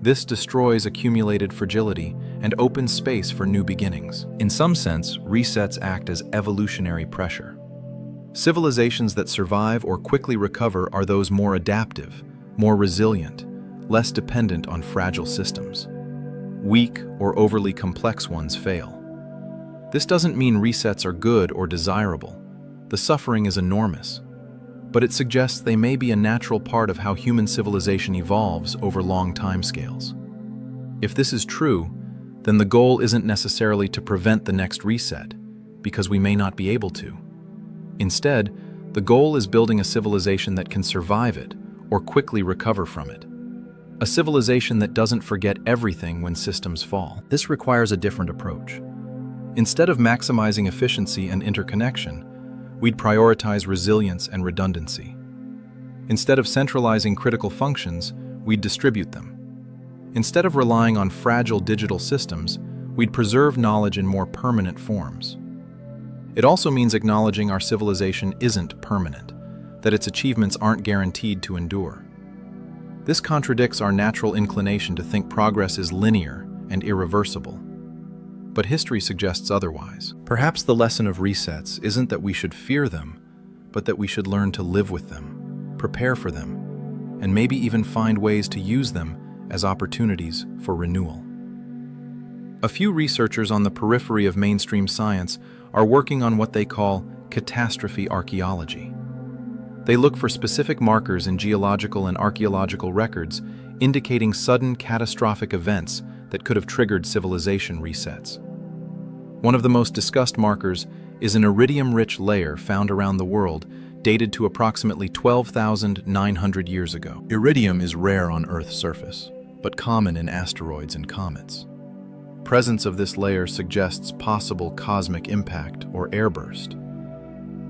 [SPEAKER 1] This destroys accumulated fragility and opens space for new beginnings. In some sense, resets act as evolutionary pressure. Civilizations that survive or quickly recover are those more adaptive, more resilient, less dependent on fragile systems. Weak or overly complex ones fail. This doesn't mean resets are good or desirable. The suffering is enormous, but it suggests they may be a natural part of how human civilization evolves over long timescales. If this is true, then the goal isn't necessarily to prevent the next reset, because we may not be able to. Instead, the goal is building a civilization that can survive it or quickly recover from it. A civilization that doesn't forget everything when systems fall. This requires a different approach. Instead of maximizing efficiency and interconnection, we'd prioritize resilience and redundancy. Instead of centralizing critical functions, we'd distribute them. Instead of relying on fragile digital systems, we'd preserve knowledge in more permanent forms. It also means acknowledging our civilization isn't permanent, that its achievements aren't guaranteed to endure. This contradicts our natural inclination to think progress is linear and irreversible. But history suggests otherwise. Perhaps the lesson of resets isn't that we should fear them, but that we should learn to live with them, prepare for them, and maybe even find ways to use them as opportunities for renewal. A few researchers on the periphery of mainstream science are working on what they call catastrophe archaeology. They look for specific markers in geological and archaeological records indicating sudden catastrophic events that could have triggered civilization resets. One of the most discussed markers is an iridium-rich layer found around the world, dated to approximately 12,900 years ago. Iridium is rare on Earth's surface, but common in asteroids and comets. Presence of this layer suggests possible cosmic impact or airburst.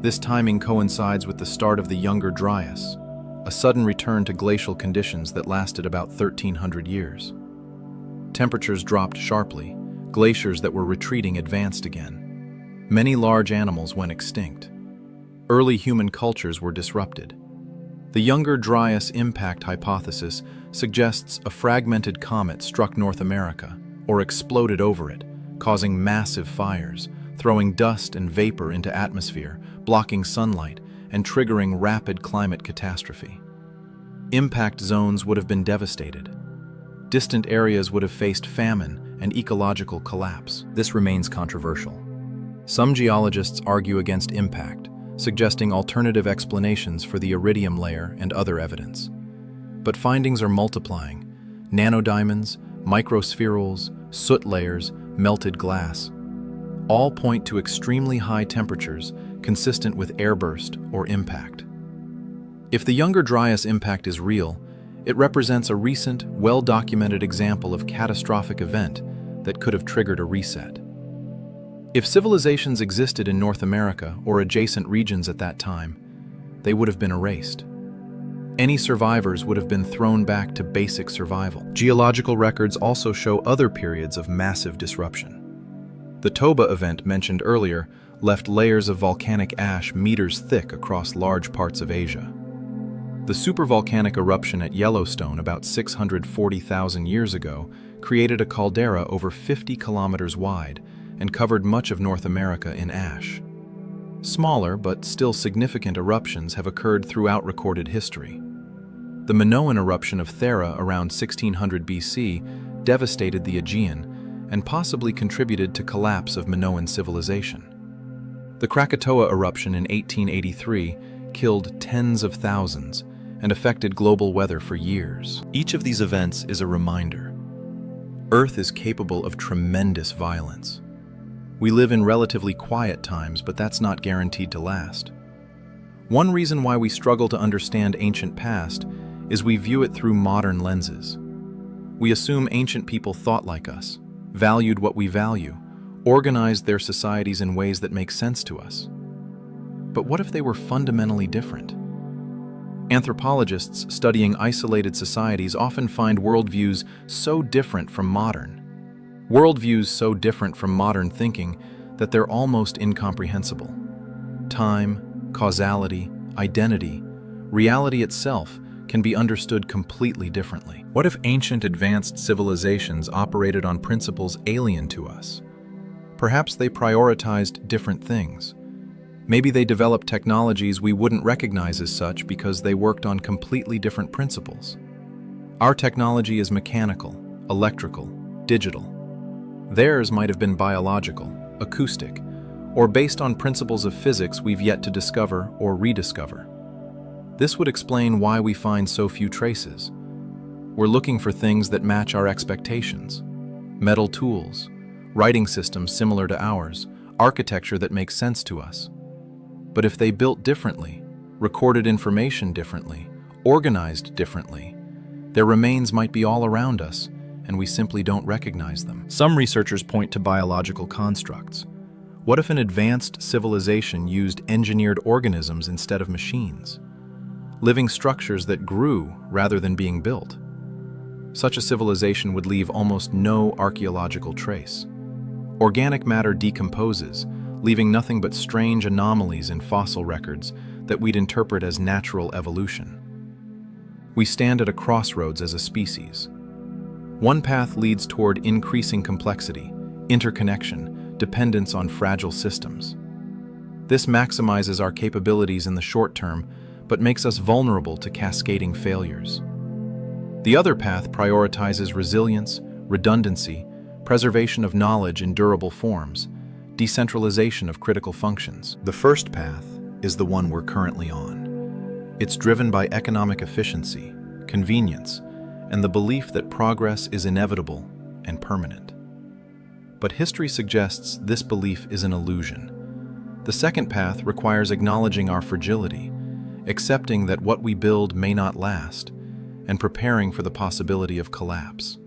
[SPEAKER 1] This timing coincides with the start of the Younger Dryas, a sudden return to glacial conditions that lasted about 1,300 years. Temperatures dropped sharply, Glaciers that were retreating advanced again. Many large animals went extinct. Early human cultures were disrupted. The Younger Dryas impact hypothesis suggests a fragmented comet struck North America or exploded over it, causing massive fires, throwing dust and vapor into atmosphere, blocking sunlight, and triggering rapid climate catastrophe. Impact zones would have been devastated. Distant areas would have faced famine and ecological collapse. This remains controversial. Some geologists argue against impact, suggesting alternative explanations for the iridium layer and other evidence. But findings are multiplying. Nanodiamonds, microspherules, soot layers, melted glass. All point to extremely high temperatures consistent with airburst or impact. If the Younger Dryas impact is real, it represents a recent, well-documented example of catastrophic event that could have triggered a reset. If civilizations existed in North America or adjacent regions at that time, they would have been erased. Any survivors would have been thrown back to basic survival. Geological records also show other periods of massive disruption. The Toba event mentioned earlier left layers of volcanic ash meters thick across large parts of Asia. The supervolcanic eruption at Yellowstone about 640,000 years ago created a caldera over 50 kilometers wide and covered much of North America in ash. Smaller but still significant eruptions have occurred throughout recorded history. The Minoan eruption of Thera around 1600 BC devastated the Aegean and possibly contributed to collapse of Minoan civilization. The Krakatoa eruption in 1883 killed tens of thousands and affected global weather for years. Each of these events is a reminder. Earth is capable of tremendous violence. We live in relatively quiet times, but that's not guaranteed to last. One reason why we struggle to understand ancient past is we view it through modern lenses. We assume ancient people thought like us, valued what we value, organized their societies in ways that make sense to us. But what if they were fundamentally different? Anthropologists studying isolated societies often find worldviews so different from modern thinking that they're almost incomprehensible. Time, causality, identity, reality itself can be understood completely differently. What if ancient advanced civilizations operated on principles alien to us? Perhaps they prioritized different things. Maybe they developed technologies we wouldn't recognize as such because they worked on completely different principles. Our technology is mechanical, electrical, digital. Theirs might have been biological, acoustic, or based on principles of physics we've yet to discover or rediscover. This would explain why we find so few traces. We're looking for things that match our expectations. Metal tools, writing systems similar to ours, architecture that makes sense to us. But if they built differently, recorded information differently, organized differently, their remains might be all around us, and we simply don't recognize them. Some researchers point to biological constructs. What if an advanced civilization used engineered organisms instead of machines? Living structures that grew rather than being built. Such a civilization would leave almost no archaeological trace. Organic matter decomposes, leaving nothing but strange anomalies in fossil records that we'd interpret as natural evolution. We stand at a crossroads as a species. One path leads toward increasing complexity, interconnection, dependence on fragile systems. This maximizes our capabilities in the short term, but makes us vulnerable to cascading failures. The other path prioritizes resilience, redundancy, preservation of knowledge in durable forms, decentralization of critical functions. The first path is the one we're currently on. It's driven by economic efficiency, convenience, and the belief that progress is inevitable and permanent. But history suggests this belief is an illusion. The second path requires acknowledging our fragility, accepting that what we build may not last, and preparing for the possibility of collapse.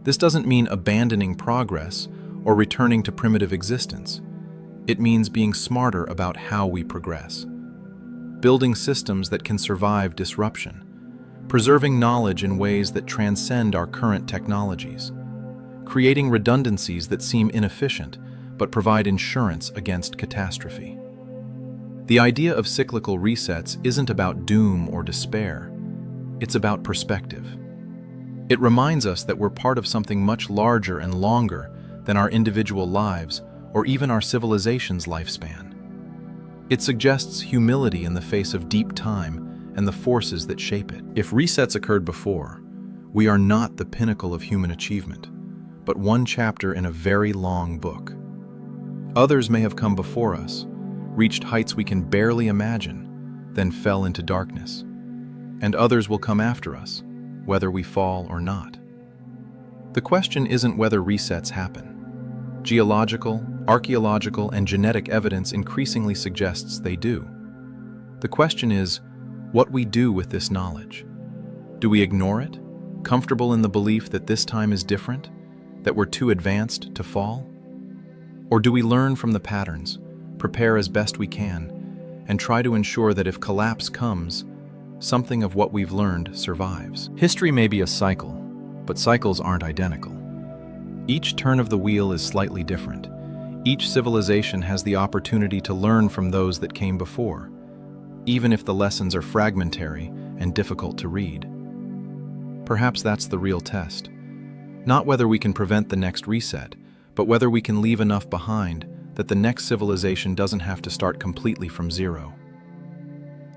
[SPEAKER 1] This doesn't mean abandoning progress or returning to primitive existence. It means being smarter about how we progress. Building systems that can survive disruption, preserving knowledge in ways that transcend our current technologies, creating redundancies that seem inefficient but provide insurance against catastrophe. The idea of cyclical resets isn't about doom or despair. It's about perspective. It reminds us that we're part of something much larger and longer than our individual lives or even our civilization's lifespan. It suggests humility in the face of deep time and the forces that shape it. If resets occurred before, we are not the pinnacle of human achievement, but one chapter in a very long book. Others may have come before us, reached heights we can barely imagine, then fell into darkness. And others will come after us, whether we fall or not. The question isn't whether resets happen. Geological, archaeological, and genetic evidence increasingly suggests they do. The question is what we do with this knowledge. Do we ignore it, comfortable in the belief that this time is different, that we're too advanced to fall? Or do we learn from the patterns, prepare as best we can, and try to ensure that if collapse comes, something of what we've learned survives? History may be a cycle, but cycles aren't identical. Each turn of the wheel is slightly different. Each civilization has the opportunity to learn from those that came before, even if the lessons are fragmentary and difficult to read. Perhaps that's the real test. Not whether we can prevent the next reset, but whether we can leave enough behind that the next civilization doesn't have to start completely from zero.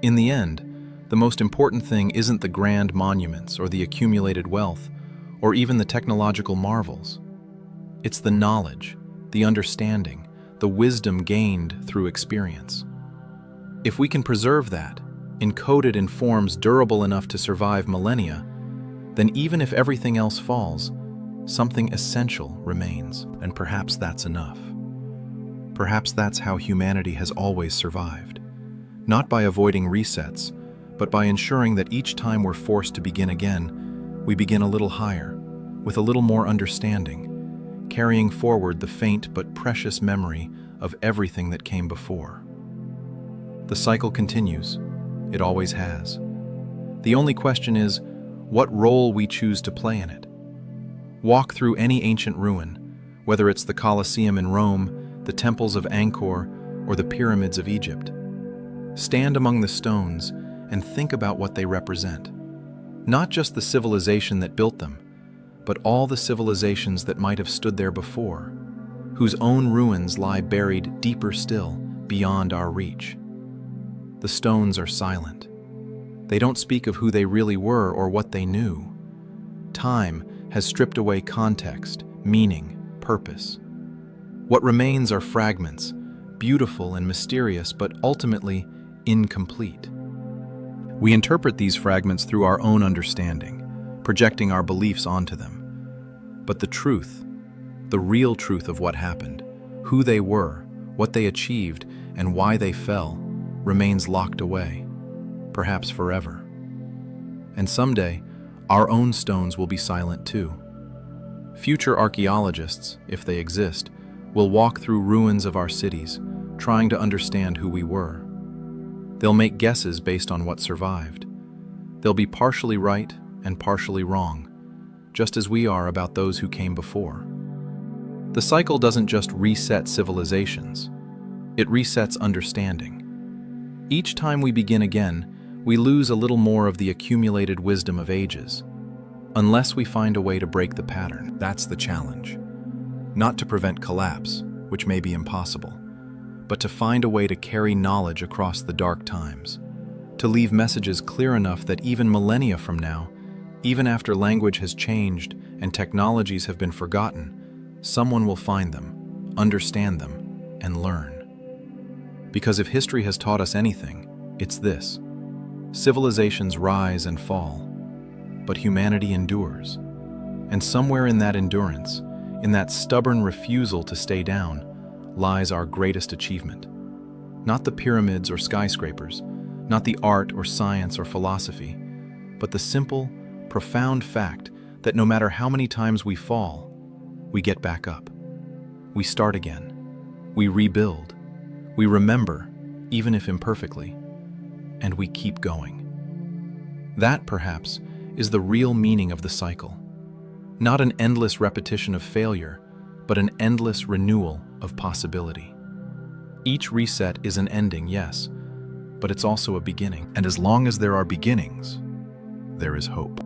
[SPEAKER 1] In the end, the most important thing isn't the grand monuments or the accumulated wealth, or even the technological marvels. It's the knowledge, the understanding, the wisdom gained through experience. If we can preserve that, encode it in forms durable enough to survive millennia, then even if everything else falls, something essential remains, and perhaps that's enough. Perhaps that's how humanity has always survived, not by avoiding resets, but by ensuring that each time we're forced to begin again, we begin a little higher, with a little more understanding, carrying forward the faint but precious memory of everything that came before. The cycle continues. It always has. The only question is what role we choose to play in it. Walk through any ancient ruin, whether it's the Colosseum in Rome, the temples of Angkor, or the pyramids of Egypt. Stand among the stones and think about what they represent. Not just the civilization that built them, but all the civilizations that might have stood there before, whose own ruins lie buried deeper still beyond our reach. The stones are silent. They don't speak of who they really were or what they knew. Time has stripped away context, meaning, purpose. What remains are fragments, beautiful and mysterious, but ultimately incomplete. We interpret these fragments through our own understanding, projecting our beliefs onto them. But the truth, the real truth of what happened, who they were, what they achieved, and why they fell, remains locked away, perhaps forever. And someday, our own stones will be silent too. Future archaeologists, if they exist, will walk through ruins of our cities, trying to understand who we were. They'll make guesses based on what survived. They'll be partially right and partially wrong, just as we are about those who came before. The cycle doesn't just reset civilizations, it resets understanding. Each time we begin again, we lose a little more of the accumulated wisdom of ages, unless we find a way to break the pattern. That's the challenge. Not to prevent collapse, which may be impossible, but to find a way to carry knowledge across the dark times, to leave messages clear enough that even millennia from now, even after language has changed and technologies have been forgotten, someone will find them, understand them, and learn. Because if history has taught us anything, it's this: civilizations rise and fall, but humanity endures. And somewhere in that endurance, in that stubborn refusal to stay down, lies our greatest achievement. Not the pyramids or skyscrapers, not the art or science or philosophy, but the simple, profound fact that no matter how many times we fall, we get back up. We start again. We rebuild. We remember, even if imperfectly, and we keep going. That, perhaps, is the real meaning of the cycle. Not an endless repetition of failure, but an endless renewal of possibility. Each reset is an ending, yes, but it's also a beginning. And as long as there are beginnings, there is hope.